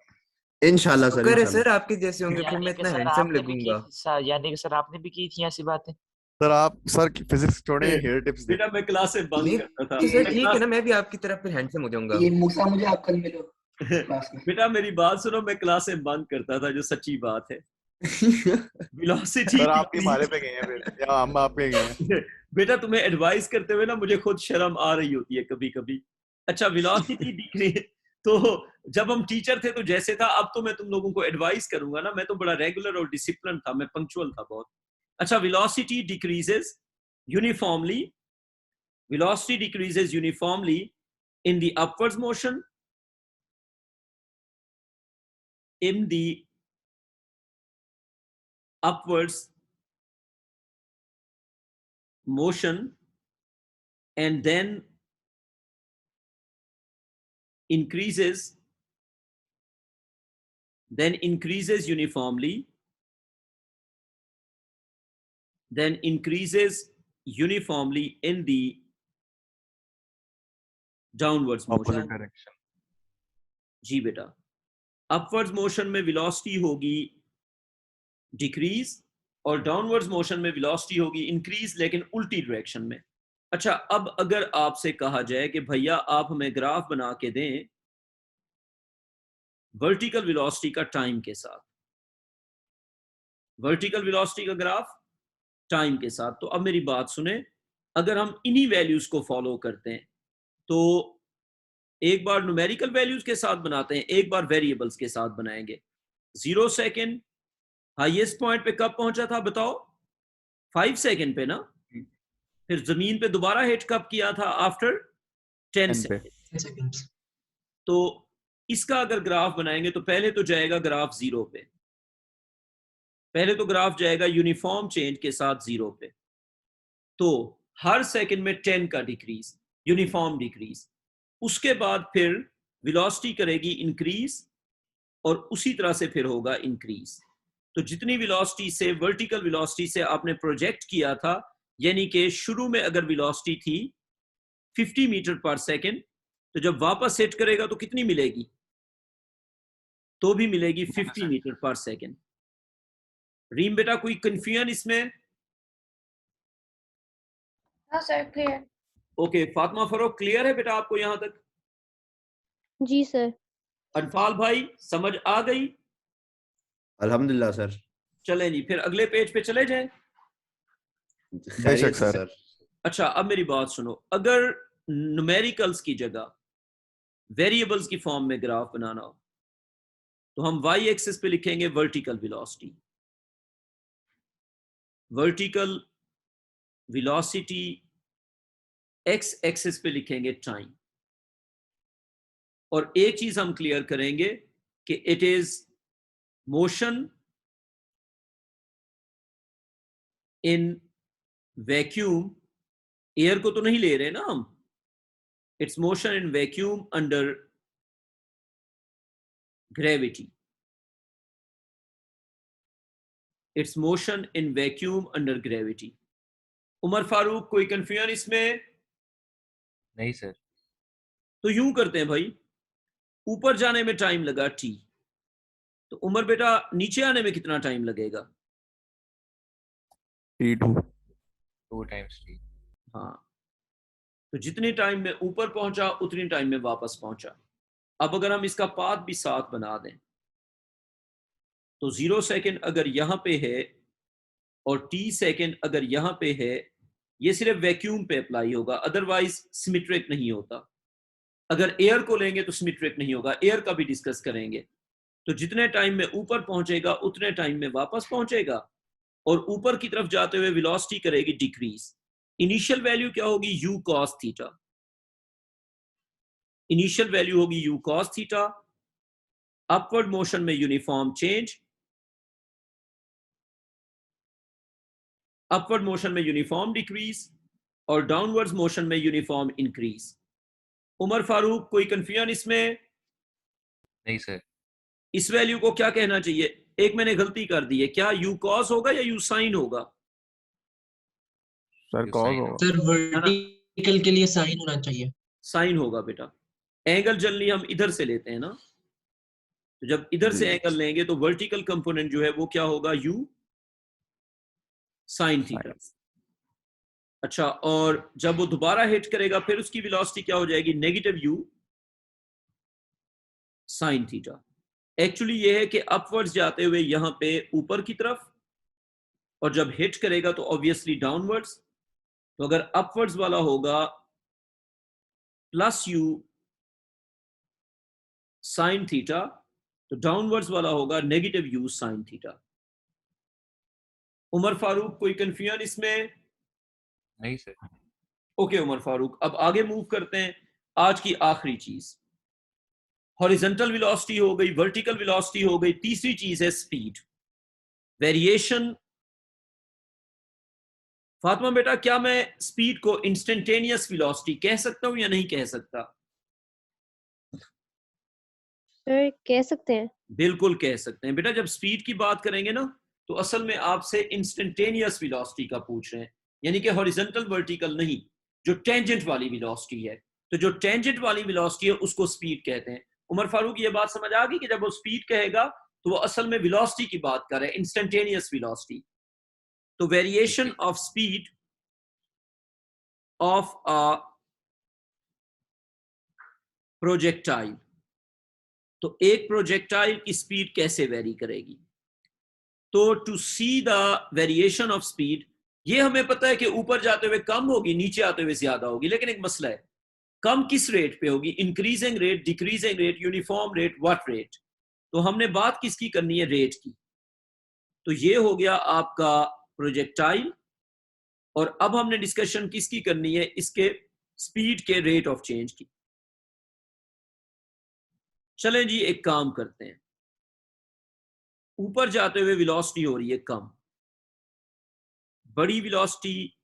इंशाल्लाह सर, शुक्र है इंशाल्लाह। सर आपके जैसे होंगे, फिर मैं इतना हैंडसम लगूंगा। यानी कि सर आपने भी की थी ऐसी बातें? सर आप सर फिजिक्स छोड़े, हेयर टिप्स दे। बेटा मैं क्लास से बंक नहीं करता था। तो सर मैं ठीक है क्लास ना, मैं भी आपकी तरफ फिर हैंडसम हो जाऊंगा। ये मूसा मुझे आप कल मिलो क्लास में। बेटा मेरी बात सुनो, मैं क्लास से बंक करता था, जो सच्ची बात है। वेलोसिटी सर आप भी हमारे पे गए हैं फिर, या हम आप पे गए हैं? बेटा तुम्हें एडवाइस करते हुए ना मुझे खुद शर्म आ रही होती है कभी कभी। अच्छा वेलोसिटी डिक्रीज, तो जब हम टीचर थे तो जैसे था, अब तो मैं तुम लोगों को एडवाइस करूंगा ना, मैं तो बड़ा रेगुलर और डिसिप्लिन था, मैं पंक्चुअल था बहुत। अच्छा velocity decreases uniformly, velocity decreases uniformly in the upwards motion, in the upwards motion, and then increases uniformly, then increases uniformly in the downwards motion. Opposite direction. जी बेटा, upwards motion में velocity होगी decrease और downwards motion में velocity होगी increase, लेकिन उल्टी direction में। अच्छा अब अगर आपसे कहा जाए कि भैया आप हमें ग्राफ बना के दें वर्टिकल वेलोसिटी का टाइम के साथ, वर्टिकल वेलोसिटी का ग्राफ टाइम के साथ, तो अब मेरी बात सुने, अगर हम इन्हीं वैल्यूज को फॉलो करते हैं तो एक बार न्यूमेरिकल वैल्यूज के साथ बनाते हैं, एक बार वेरिएबल्स के साथ बनाएंगे। 0 सेकंड हाईएस्ट पॉइंट पे कब पहुंचा था बताओ? 5 सेकंड पे ना। फिर जमीन पे दोबारा हिट कब किया था? After 10 second. तो इसका अगर ग्राफ बनाएंगे तो पहले तो जाएगा ग्राफ 0 पे, पहले तो ग्राफ जाएगा यूनिफॉर्म चेंज के साथ 0 पे। तो हर सेकंड में 10 का डिक्रीज, यूनिफॉर्म डिक्रीज। उसके बाद फिर वेलोसिटी करेगी इंक्रीज और उसी तरह से फिर होगा इंक्रीज। तो जितनी वेलोसिटी से, वर्टिकल वेलोसिटी से आपने प्रोजेक्ट किया था, यानी कि शुरू में अगर वेलोसिटी थी 50 मीटर पर सेकंड, तो जब वापस हिट करेगा तो कितनी मिलेगी? तो भी मिलेगी 50 मीटर पर सेकंड। रीम बेटा कोई कंफ्यूजन इसमें? No, sir, clear. Okay Fatima Farokh clear है बेटा आपको यहां तक? जी सर। अनफाल भाई समझ आ गई? अल्हम्दुलिल्लाह सर। चलें जी, फिर अगले पेज पे चले जाएं। खैरियत से सर। अच्छा अब मेरी बात सुनो, अगर न्यूमेरिकल्स की जगह वेरिएबल्स की फॉर्म में ग्राफ बनाना हो तो हम y एक्सिस पे लिखेंगे vertical velocity, vertical velocity, x axis पे लिखेंगे टाइम। और एक चीज हम क्लियर करेंगे कि it is motion in vacuum, air को तो नहीं ले रहे ना हम, it's motion in vacuum under gravity, it's motion in vacuum under gravity. Umar Farooq कोई कंफ्यूजन इसमें? नहीं सर। तो यूं करते हैं भाई, ऊपर जाने में टाइम लगा t, तो उमर बेटा नीचे आने में कितना टाइम लगेगा? T2। 2 times t। हाँ, तो जितने टाइम में ऊपर पहुंचा उतनी टाइम में वापस पहुंचा। अब अगर हम इसका पाथ भी साथ बना दें तो 0 सेकेंड अगर यहां पे है और t सेकेंड अगर यहां पे है, ये सिर्फ वैक्यूम पे अप्लाई होगा, अदरवाइज सिमेट्रिक नहीं होता। अगर एयर को लेंगे तो सिमेट्रिक नहीं होगा, एयर का भी डिस्कस करेंगे। तो जितने टाइम में ऊपर पहुंचेगा उतने टाइम में वापस पहुंचेगा, और ऊपर की तरफ जाते हुए वेलोसिटी करेगी डिक्रीज। इनिशियल वैल्यू क्या होगी? u cos theta, initial value होगी u cos theta. Upward motion में यूनिफॉर्म चेंज, अपवर्ड मोशन में यूनिफॉर्म डिक्रीज, और डाउनवर्ड्स मोशन में यूनिफॉर्म इंक्रीज। उमर फारूक कोई कंफ्यूजन इसमें? नहीं सर। इस वैल्यू को क्या कहना चाहिए? एक मैंने गलती कर दी है, क्या u cos होगा या u sin होगा? सर कॉस होगा। सर वर्टिकल के लिए साइन होना चाहिए। साइन होगा बेटा। एंगल जनरली हम इधर से लेते हैं ना, तो जब इधर से एंगल लेंगे तो वर्टिकल कंपोनेंट जो है वो क्या होगा? u sin theta. अच्छा, और जब वो दोबारा हिट करेगा फिर उसकी वेलोसिटी क्या हो जाएगी? Negative u sin theta. Actually ये है कि अपवर्ड्स जाते हुए यहां पे ऊपर की तरफ, और जब हिट करेगा तो ऑब्वियसली डाउनवर्ड्स। तो अगर अपवर्ड्स वाला होगा प्लस u sin थीटा, तो डाउनवर्ड्स वाला होगा negative u sin theta. Umar Farooq कोई कंफ्यूजन इसमें? नहीं सर। ओके उमर फारूक, अब आगे मूव करते हैं। आज की आखिरी चीज, हॉरिजॉन्टल वेलोसिटी हो गई, वर्टिकल वेलोसिटी हो गई, तीसरी चीज है स्पीड, वेरिएशन। फातिमा बेटा, क्या मैं स्पीड को इंस्टेंटेनियस वेलोसिटी कह सकता हूं या नहीं कह सकता? सर कह सकते हैं। बिल्कुल कह सकते हैं बेटा। जब स्पीड की बात करेंगे ना तो असल में आपसे इंस्टेंटेनियस वेलोसिटी का पूछ रहे हैं, यानी कि हॉरिजॉन्टल वर्टिकल नहीं, जो टेंजेंट वाली वेलोसिटी है। तो जो टेंजेंट वाली वेलोसिटी है उसको स्पीड कहते हैं। उमर फारूक ये बात समझ आ गई कि जब वो स्पीड कहेगा तो वो असल में वेलोसिटी की बात कर रहे हैं, इंस्टेंटेनियस वेलोसिटी। तो variation of speed of a projectile, तो एक प्रोजेक्टाइल की स्पीड कैसे वेरी करेगी? तो to see the variation of speed, ये हमें पता है कि ऊपर जाते हुए कम होगी, नीचे आते हुए ज्यादा होगी, लेकिन एक मसला है, कम किस रेट पे होगी? Increasing rate, decreasing rate, uniform rate, what rate? तो हमने बात किसकी करनी है? रेट की। तो ये हो गया आपका प्रोजेक्टाइल, और अब हमने डिस्कशन किसकी करनी है? इसके स्पीड के रेट ऑफ चेंज की। चलें जी, एक काम करते हैं। ऊपर जाते हुए वेलोसिटी हो रही है कम, बड़ी वेलोसिटी,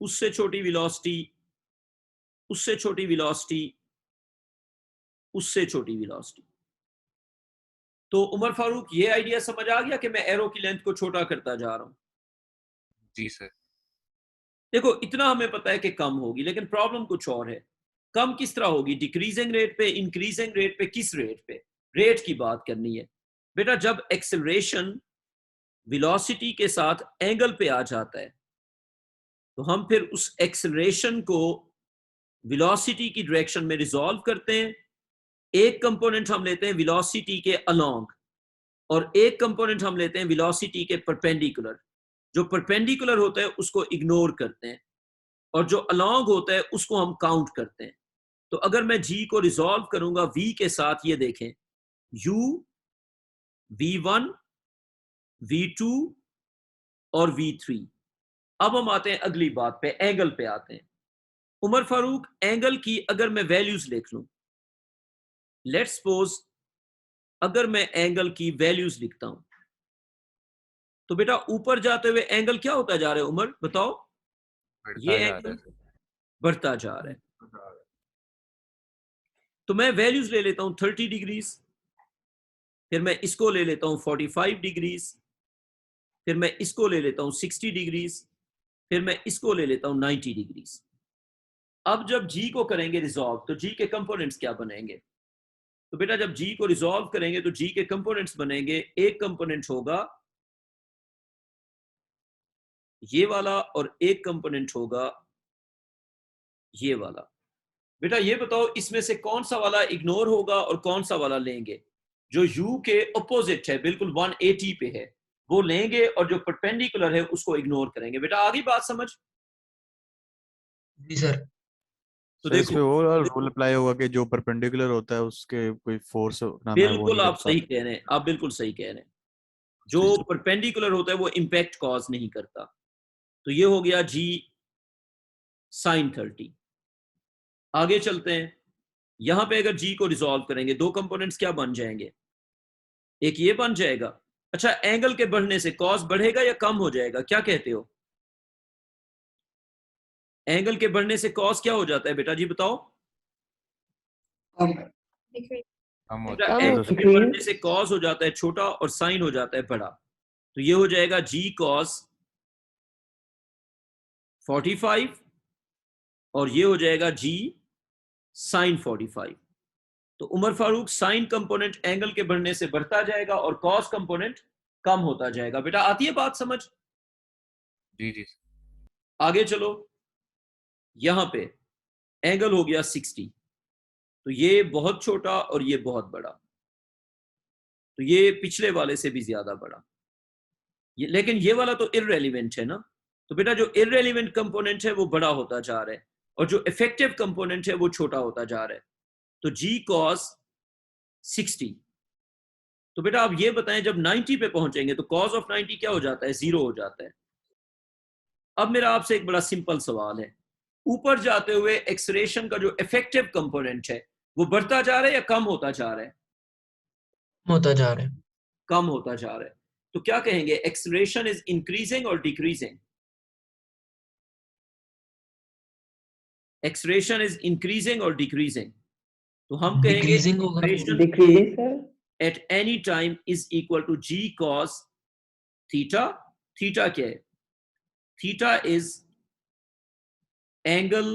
उससे छोटी वेलोसिटी, उससे छोटी वेलोसिटी, उससे छोटी वेलोसिटी। तो उमर फारूक, ये आइडिया समझ आ गया कि मैं एरो की लेंथ को छोटा करता जा रहा हूं? जी सर। देखो, इतना हमें पता है कि कम होगी, लेकिन प्रॉब्लम कुछ और है। कम किस तरह होगी? डिक्रीजिंग रेट पे, इंक्रीजिंग रेट पे, किस रेट पे? रेट की बात करनी है बेटा। जब एक्सेलरेशन वेलोसिटी के साथ एंगल पे आ जाता है तो हम फिर उस एक्सेलरेशन को वेलोसिटी की डायरेक्शन में रिजॉल्व करते हैं। एक कंपोनेंट हम लेते हैं वेलोसिटी के अलोंग, और एक कंपोनेंट हम लेते हैं वेलोसिटी के परपेंडिकुलर। जो परपेंडिकुलर होता है उसको इग्नोर करते हैं, और जो अलोंग होता है उसको हम काउंट करते हैं। तो अगर मैं g को रिजॉल्व करूंगा v के साथ, ये देखें U, V1, V2 और V3। अब हम आते हैं अगली बात पे, एंगल पे आते हैं। उमर फारूक, एंगल की अगर मैं वैल्यूज लिख लूं, लेट्स सपोज अगर मैं एंगल की वैल्यूज लिखता हूं तो बेटा ऊपर जाते हुए एंगल क्या होता जा रहा है उमर, बताओ? ये बढ़ता जा रहा एंगल है सर। बढ़ता जा रहा है। तो मैं वैल्यूज ले लेता हूं 30 डिग्रीज, फिर मैं इसको ले लेता हूं 45 डिग्रीज, फिर मैं इसको ले लेता हूं 60 डिग्रीज, फिर मैं इसको ले लेता हूं 90 डिग्रीज। अब जब जी को करेंगे रिजॉल्व तो जी के कंपोनेंट्स क्या बनेंगे? तो बेटा जब जी को रिजॉल्व करेंगे तो जी के कंपोनेंट्स बनेंगे, एक कंपोनेंट होगा ये वाला और एक कंपोनेंट होगा ये वाला। बेटा ये बताओ इसमें से कौन सा वाला इग्नोर होगा और कौन सा वाला लेंगे? जो u के अपोजिट है, बिल्कुल 180 पे है, वो लेंगे और जो परपेंडिकुलर है उसको इग्नोर करेंगे। बेटा आगे बात समझ? जी सर। तो सर इस पे देखो, वो रूल अप्लाई होगा कि जो परपेंडिकुलर होता है उसके कोई फोर्स ना वो बिल्कुल नहीं आप करता। सही कह रहे हैं, आप बिल्कुल सही कह रहे हैं। जो जी। परपेंडिकुलर होता है वो इंपैक्ट कॉज नहीं करता। तो ये हो गया जी sin 30। आगे चलते हैं, यहां पे अगर जी को रिजॉल्व करेंगे दो कंपोनेंट्स क्या बन जाएंगे? एक ये बन जाएगा। अच्छा, एंगल के बढ़ने से कॉस बढ़ेगा या कम हो जाएगा, क्या कहते हो? एंगल के बढ़ने से कॉस क्या हो जाता है बेटा जी बताओ? कम बेटा होता है। एंगल के बढ़ने से कॉस हो जाता है छोटा और साइन हो जाता है बड़ा। तो ये हो जाएगा जी कॉस 45 और ये हो जाएगा जी साइन 45। तो Umar Farooq, sine component angle के बढ़ने से बढ़ता जाएगा और कॉस कंपोनेंट कम होता जाएगा। बेटा आती है बात समझ? जी जी। आगे चलो, यहां पे एंगल हो गया 60, तो ये बहुत छोटा और ये बहुत बड़ा, तो ये पिछले वाले से भी ज्यादा बड़ा। लेकिन ये वाला तो इररेलेवेंट है ना। तो बेटा जो इररेलेवेंट कंपोनेंट है वो बड़ा होता जा रहा है और जो इफेक्टिव कंपोनेंट है वो छोटा होता जा रहा है। तो जी कॉस 60। तो बेटा आप ये बताएं जब 90 पे पहुंचेंगे तो कॉस ऑफ 90 क्या हो जाता है? 0 हो जाता है। अब मेरा आपसे एक बड़ा सिंपल सवाल है, ऊपर जाते हुए एक्सलेरेशन का जो इफेक्टिव कंपोनेंट है वो बढ़ता जा रहा है या कम होता जा रहा है? होता जा रहा है। कम होता जा रहा है। तो क्या कहेंगे, एक्सलेरेशन इज इंक्रीजिंग और डिक्रीजिंग? एक्सलेरेशन इज इंक्रीजिंग और डिक्रीजिंग? तो हम कहेंगे डिक्रीजिंग होगा। Decreasing sir. at any time is equal to g cos theta। Theta क्या है? Theta is angle,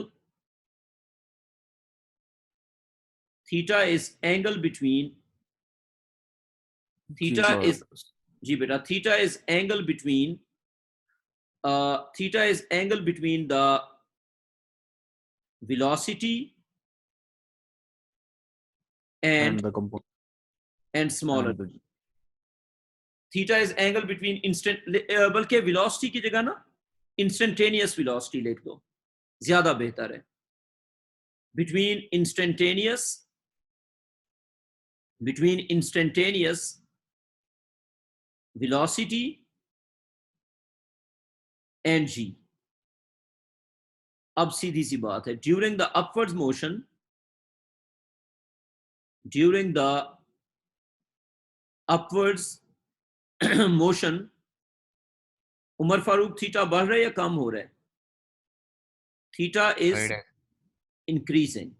theta is angle between, theta is, जी बेटा, theta is angle between, theta is angle between the velocity and the component and smaller and the theta is angle between instant, बल्कि velocity की जगह ना instantaneous velocity लिख दो, ज्यादा बेहतर है। between instantaneous velocity and g। अब सीधी सी बात है, during the upwards motion, during the upwards motion, Umar Farooq theta बढ़ रहा है या कम हो रहा है? Theta is increasing।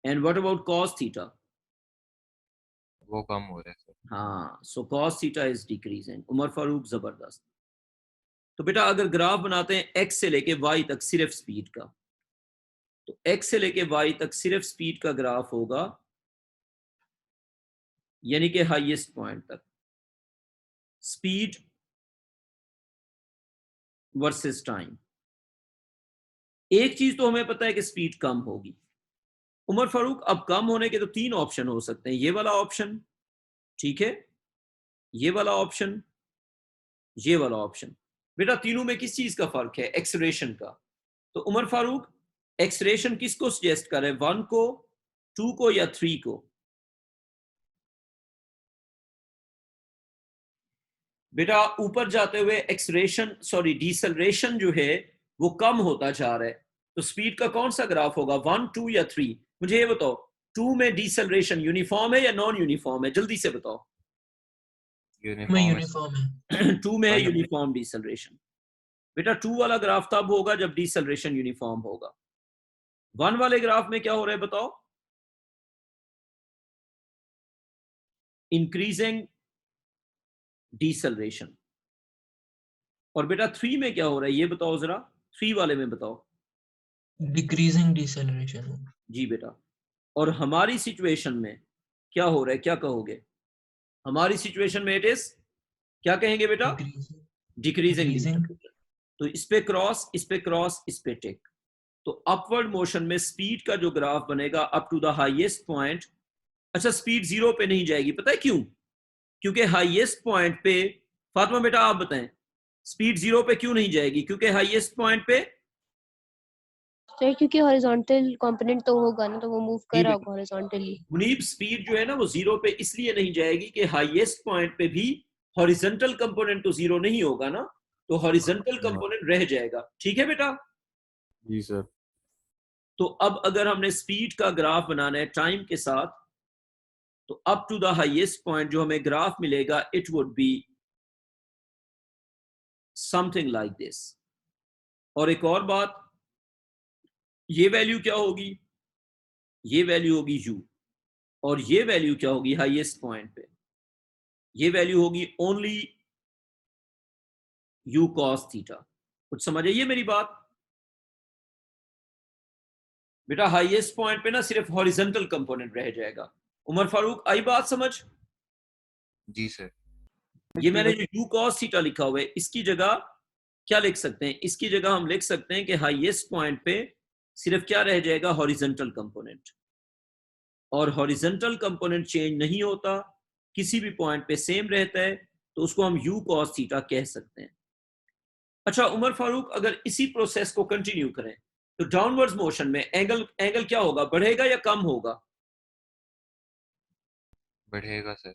and what about cos theta? वो कम हो रहा है सर। हाँ, so cos theta is decreasing। Umar Farooq जबरदस्त। तो बेटा अगर ग्राफ बनाते हैं x से लेके y तक सिर्फ स्पीड का, तो x से लेके y तक सिर्फ स्पीड का ग्राफ होगा, यानी कि हाईएस्ट पॉइंट तक स्पीड वर्सेस टाइम। एक चीज तो हमें पता है कि स्पीड कम होगी। उमर फारूक अब कम होने के तो तीन ऑप्शन हो सकते हैं, ये वाला ऑप्शन, ठीक है, ये वाला ऑप्शन, ये वाला ऑप्शन। बेटा तीनों में किस चीज का फर्क है? एक्सलेरेशन का। तो उमर फारूक एक्सलेरेशन किसको सजेस्ट कर रहे हैं, 1 को, 2 को या 3 को? बेटा ऊपर जाते हुए डिसलरेशन जो है वो कम होता जा रहा है, तो स्पीड का कौन सा ग्राफ होगा, 1, 2 या 3? मुझे ये बताओ 2 में डिसलरेशन यूनिफॉर्म है या नॉन यूनिफॉर्म है, जल्दी से बताओ। में यूनिफॉर्म है। 2 में है यूनिफॉर्म डिसलरेशन। बेटा 2 वाला ग्राफ तब होगा जब डिसलरेशन यूनिफॉर्म होगा। 1 वाले ग्राफ में क्या हो रहा है बताओ, इंक्रीजिंग डिसलरेशन। और बेटा 3 में क्या हो रहा है ये बताओ जरा, 3 वाले में बताओ। Decreasing deceleration. जी बेटा। और हमारी सिचुएशन में क्या हो रहा है, क्या कहोगे? हमारी सिचुएशन में इट इज क्या कहेंगे बेटा, डिक्रीजिंग डिसलरेशन। तो इस पे क्रॉस, इस पे क्रॉस, इस पे टिक। तो अपवर्ड मोशन में स्पीड का जो ग्राफ बनेगा up to the highest point, अच्छा स्पीड 0 पे नहीं जाएगी, पता है क्यों? क्योंकि हाईएस्ट पॉइंट पे, फातिमा बेटा आप बताएं, स्पीड 0 पे क्यों नहीं जाएगी? क्योंकि हाईएस्ट पॉइंट पे सर क्योंकि हॉरिजॉन्टल कंपोनेंट तो होगा ना, तो वो मूव कर रहा होगा हॉरिजॉन्टली। मुनीब स्पीड जो है ना वो 0 पे इसलिए नहीं जाएगी कि हाईएस्ट पॉइंट पे भी हॉरिजॉन्टल कंपोनेंट तो 0 नहीं होगा ना, तो हॉरिजॉन्टल कंपोनेंट रह जाएगा। ठीक है बेटा? जी सर। तो अब अगर हमने स्पीड का ग्राफ बनाना है टाइम के साथ, तो up to the highest point जो हमें ग्राफ मिलेगा it would be something like this. और एक और बात, ये वैल्यू क्या होगी, ये वैल्यू होगी u, और ये वैल्यू क्या होगी हाईएस्ट पॉइंट पे, ये वैल्यू होगी ओनली u cos थीटा। कुछ समझ आइए मेरी बात? बेटा हाईएस्ट पॉइंट पे ना सिर्फ हॉरिजॉन्टल कंपोनेंट रह जाएगा। उमर फारूक आई बात समझ? जी सर। ये मैंने जो u cos थीटा लिखा हुआ है इसकी जगह क्या लिख सकते हैं, इसकी जगह हम लिख सकते हैं कि हाईएस्ट पॉइंट पे सिर्फ क्या रह जाएगा, हॉरिजॉन्टल कंपोनेंट। और हॉरिजॉन्टल कंपोनेंट चेंज नहीं होता, किसी भी पॉइंट पे सेम रहता है, तो उसको हम u cos थीटा कह सकते हैं। अच्छा उमर फारूक अगर इसी प्रोसेस को कंटिन्यू करें तो डाउनवर्ड्स मोशन में एंगल क्या होगा, बढ़ेगा या कम होगा? बढ़ेगा सर।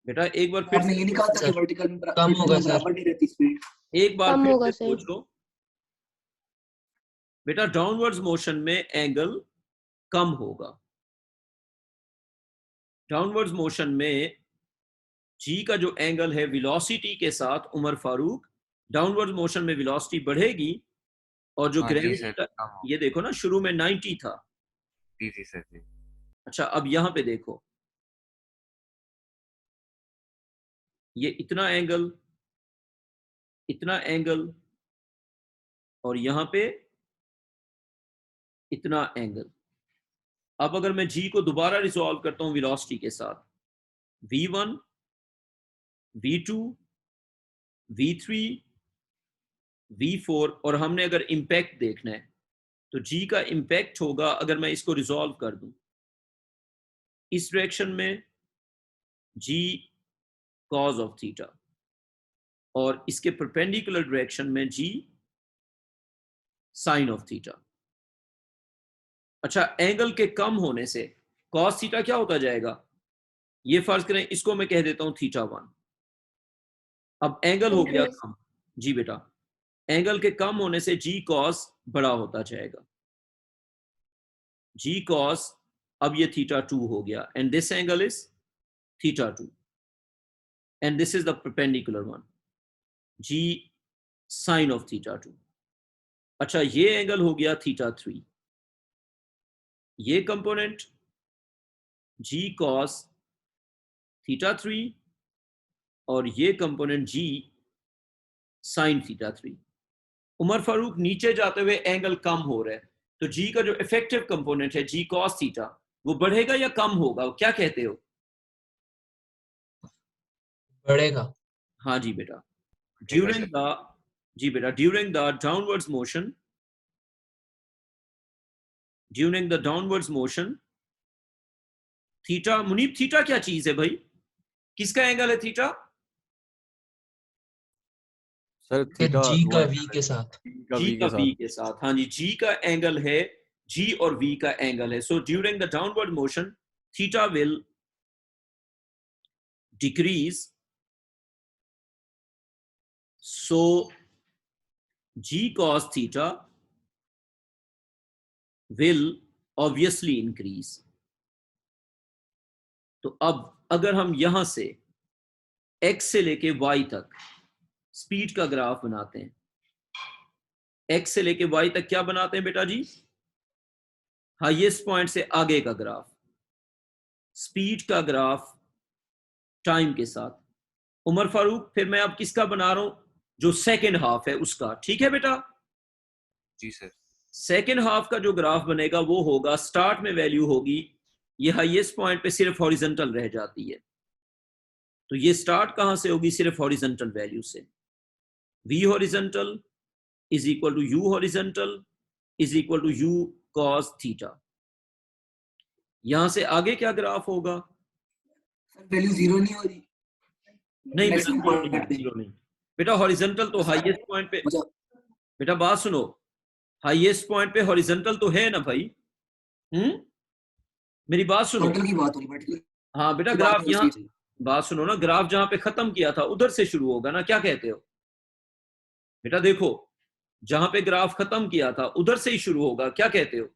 बेटा एक बार फिर आपने ये नहीं कहा था कि वर्टिकल में कम होगा सर। बराबर नहीं रहती स्पीड। एक बार कम फिर होगा से सोच सर। लो बेटा, डाउनवर्ड्स मोशन में एंगल कम होगा। डाउनवर्ड्स मोशन में जी का जो एंगल है वेलोसिटी के साथ, उमर फारूक डाउनवर्ड मोशन में वेलोसिटी बढ़ेगी और जो हाँ जी ग्रेविटी, सर, कम हो। ये देखो ना शुरू में 90 था। जी जी सर जी। अच्छा अब यहां पे देखो, ये इतना एंगल, इतना एंगल, और यहां पे इतना एंगल। अब अगर मैं जी को दोबारा रिजॉल्व करता हूं वेलोसिटी के साथ, v1, v2, v3, v4, और हमने अगर इम्पैक्ट देखना है तो जी का इम्पैक्ट होगा, अगर मैं इसको रिजॉल्व कर दूं इस डायरेक्शन में जी कॉज ऑफ थीटा, और इसके परपेंडिकुलर डायरेक्शन में जी साइन ऑफ थीटा। अच्छा एंगल के कम होने से कॉस थीटा क्या होता जाएगा, ये फर्ज करें इसको मैं कह देता हूं θ1। अब एंगल हो गया कम। जी बेटा, एंगल के कम होने से जी कॉस बड़ा होता जाएगा, जी कॉस, अब ये θ2 हो गया, and this angle is θ2 and this is the perpendicular one, g sine of θ2। अच्छा ये एंगल हो गया θ3, ये कंपोनेंट जी कॉस θ3 और ये कंपोनेंट जी साइन θ3। उमर फारूक नीचे जाते हुए एंगल कम हो रहा है, तो जी का जो इफेक्टिव कंपोनेंट है जी कॉस थीटा वो बढ़ेगा या कम होगा, क्या कहते हो? बढ़ेगा। हाँ जी बेटा, ड्यूरिंग द, जी बेटा during the downwards motion, during the downwards motion theta, Munib theta क्या चीज है भाई, किसका एंगल है थीटा? सर थीटा जी का वी के साथ, जी का वी के साथ। हाँ जी, जी का एंगल है, जी और वी का एंगल है। So during the downward motion theta will decrease so g cos theta will obviously increase. तो अब अगर हम यहां से x से लेके y तक स्पीड का ग्राफ बनाते हैं, x से लेके y तक क्या बनाते हैं बेटा जी? हाईएस्ट पॉइंट से आगे का ग्राफ, स्पीड का ग्राफ टाइम के साथ। उमर फारूक, फिर मैं अब किसका बना रहा हूं? जो सेकेंड हाफ है उसका, ठीक है बेटा? जी सर। सेकेंड हाफ का जो ग्राफ बनेगा वो होगा, स्टार्ट में वैल्यू होगी, ये हाईएस्ट पॉइंट पे सिर्फ हॉरिजॉन्टल रह जाती है, तो ये स्टार्ट कहां से होगी? सिर्फ हॉरिजॉन्टल वैल्यू से। v horizontal is equal to u horizontal is equal to u cos theta. यहां से आगे क्या ग्राफ होगा? वैल्यू जीरो नहीं हो रही? नहीं बेटा, Maximum point पे। जीरो नहीं बेटा, हॉरिजॉन्टल तो हाईएस्ट पॉइंट पे। मतलब बेटा बात सुनो, हाईएस्ट पॉइंट पे हॉरिजॉन्टल तो है ना भाई? मेरी बात सुनो। वर्टिकल की बात हो रही, वर्टिकल हाँ बेटा, की बात ग्राफ नहीं हो यहाँ, रही। बात सुनो ना, ग्राफ जहां पे खत्म किया था उधर से शुरू होगा ना, क्या कहते हो बेटा? देखो, जहां पे ग्राफ खत्म किया था उधर से ही शुरू होगा, क्या कहते हो?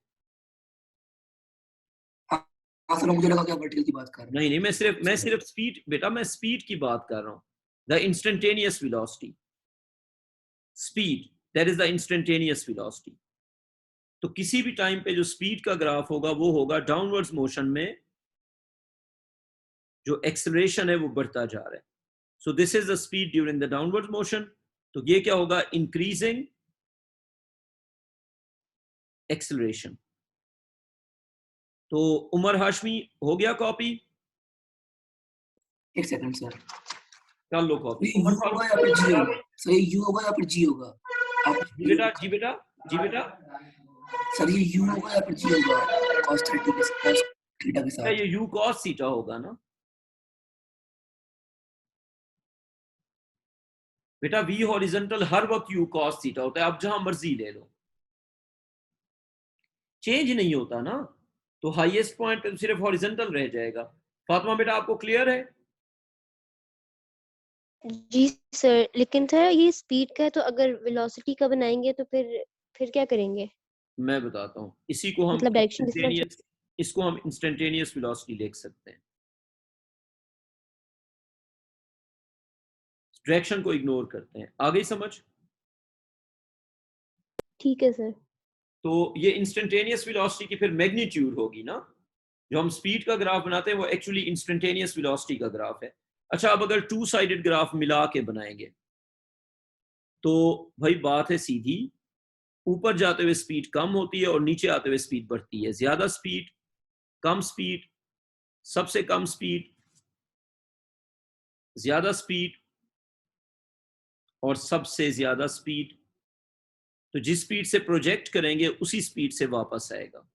हाँ सर, मुझे लगा कि आप वर्टिकल की बात कर रहे हैं। नहीं नहीं, मैं सिर्फ स्पीड, बेटा मैं स्पीड की बात कर रहा हूं। The instantaneous velocity, speed, that is the instantaneous velocity. तो किसी भी टाइम पे जो स्पीड का ग्राफ होगा वो होगा डाउनवर्ड्स मोशन में, जो एक्सेलरेशन है वो बढ़ता जा रहा है। So this is the speed during the downward motion. तो ये क्या होगा? Increasing acceleration. तो उमर हाशमी, हो गया कॉपी? एक सेकंड सर, कर लो कॉपी। ये यू होगा या फिर जी होगा? सर ये यू होगा या फिर जी होगा? आप जी बेटा, जी बेटा, जी बेटा, सर ये यू होगा या फिर जी होगा? cos 30 के साथ, cos थीटा के क्या साथ। ये u cos थीटा होगा ना बेटा? v हॉरिजॉन्टल हर वक्त u cos थीटा होता है, आप जहां मर्जी ले लो, चेंज नहीं होता ना। तो हाईएस्ट पॉइंट पे सिर्फ हॉरिजॉन्टल रह जाएगा। फातिमा बेटा, आपको क्लियर है? जी सर, लेकिन सर ये स्पीड का है, तो अगर वेलोसिटी का बनाएंगे तो फिर क्या करेंगे? मैं बताता हूं, इसी को हम मतलब डायरेक्शन डिफरेंस। इंस्टेंटेनियस, इसको हम इंस्टेंटेनियस वेलोसिटी लिख सकते हैं। डायरेक्शन को इग्नोर करते हैं, आ गई समझ? ठीक है सर। तो ये इंस्टेंटेनियस वेलोसिटी की फिर मैग्नीट्यूड होगी ना। जो हम स्पीड का ग्राफ बनाते हैं वो एक्चुअली इंस्टेंटेनियस वेलोसिटी का ग्राफ है। अच्छा, अब अगर टू साइडेड ग्राफ मिला के बनाएंगे तो भाई बात है सीधी, ऊपर जाते हुए स्पीड कम होती है और नीचे आते हुए स्पीड बढ़ती है। ज्यादा स्पीड, कम स्पीड, सबसे कम स्पीड, ज्यादा स्पीड और सबसे ज्यादा स्पीड। तो जिस स्पीड से प्रोजेक्ट करेंगे उसी स्पीड से वापस आएगा।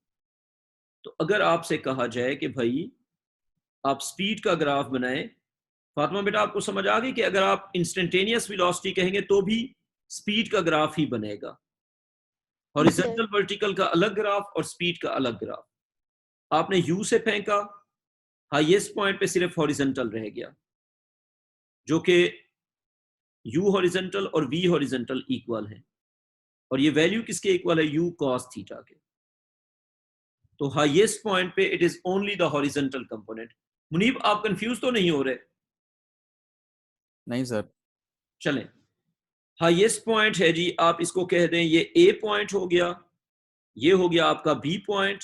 तो अगर आपसे कहा जाए कि भाई आप स्पीड का ग्राफ बनाएं, फातिमा बेटा आपको समझ आ गई कि अगर आप इंस्टेंटेनियस वेलोसिटी कहेंगे तो भी स्पीड का ग्राफ ही बनेगा। हॉरिजॉन्टल वर्टिकल का अलग ग्राफ और स्पीड का अलग ग्राफ। आपने यू से फेंका, हाईएस्ट पॉइंट पे सिर्फ हॉरिजॉन्टल रह गया, जो कि यू हॉरिजॉन्टल और वी हॉरिजॉन्टल इक्वल है, और ये वैल्यू किसके इक्वल है? यू कॉस थीटा के। तो हाईएस्ट पॉइंट पे it is only the horizontal component. Munib, आप कंफ्यूज तो नहीं हो रहे? नहीं सर। चलें, हाईएस्ट पॉइंट है जी, आप इसको कह दें ये ए पॉइंट हो गया, ये हो गया आपका बी पॉइंट,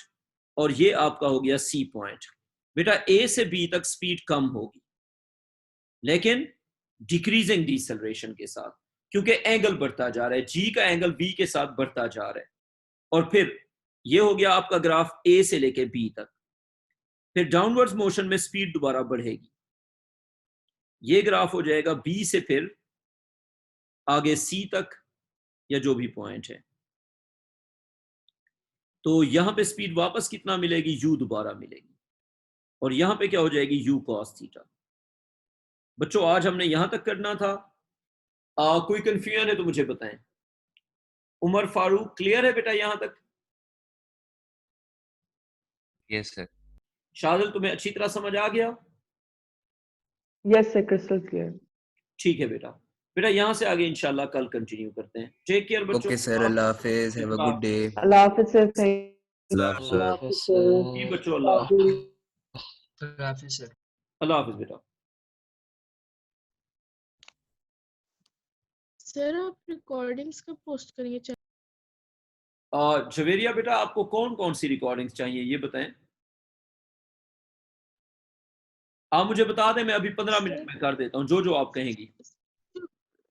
और ये आपका हो गया सी पॉइंट। बेटा ए से बी तक स्पीड कम होगी, लेकिन डिक्रीजिंग डिसेलरेशन के साथ, क्योंकि एंगल बढ़ता जा रहा है, जी का एंगल बी के साथ बढ़ता जा रहा है। और फिर ये हो गया आपका ग्राफ ए से लेके बी तक। फिर डाउनवर्ड्स मोशन में स्पीड दोबारा बढ़ेगी, ये ग्राफ हो जाएगा बी से फिर आगे सी तक या जो भी पॉइंट है। तो यहां पे स्पीड वापस कितना मिलेगी? u दोबारा मिलेगी, और यहां पे क्या हो जाएगी? u cos theta. बच्चों आज हमने यहां तक करना था। कोई कंफ्यूजन है तो मुझे बताएं। उमर फारूक, क्लियर है बेटा यहां तक? Yes sir. शादिल, तुम्हें अच्छी तरह समझ आ गया? Yes, sir, crystal clear. ठीक है बेटा। बेटा यहाँ से आगे इंशाल्लाह कल कंटिन्यू करते हैं। टेक केयर बच्चों। Okay sir, Allah Hafiz, have a good day. Allah Hafiz sir, thank अल्लाह हाफ़िज़ सर। जी बच्चों, अल्लाह हाफिज। हाफिज सर। अल्लाह हाफिज बेटा। सर आप रिकॉर्डिंग्स कब पोस्ट करेंगे? जवेरिया बेटा, आपको कौन कौन सी रिकॉर्डिंग्स चाहिए ये बताएं। आप मुझे बता दें, मैं अभी 15 मिनट में कर देता हूँ जो जो आप कहेंगी।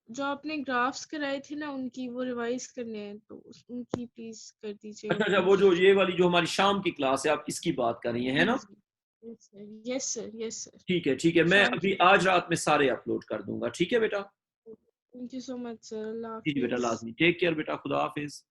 जो आपने ग्राफ्स कराए थे ना, उनकी वो रिवाइज करने हैं, तो उनकी प्लीज कर दीजिएगा। अच्छा, वो जो ये वाली जो हमारी शाम की क्लास है, आप इसकी बात कर रही हैं, है ना? Yes sir, yes sir. ठीक है, मैं अभी आज रात में सारे अपलोड कर दूंगा। ठीक है बेटा? Thank you so much sir. Allah जी बेटा, हाफिज। लाजमी। टेक केयर बेटा, खुदा हाफिज।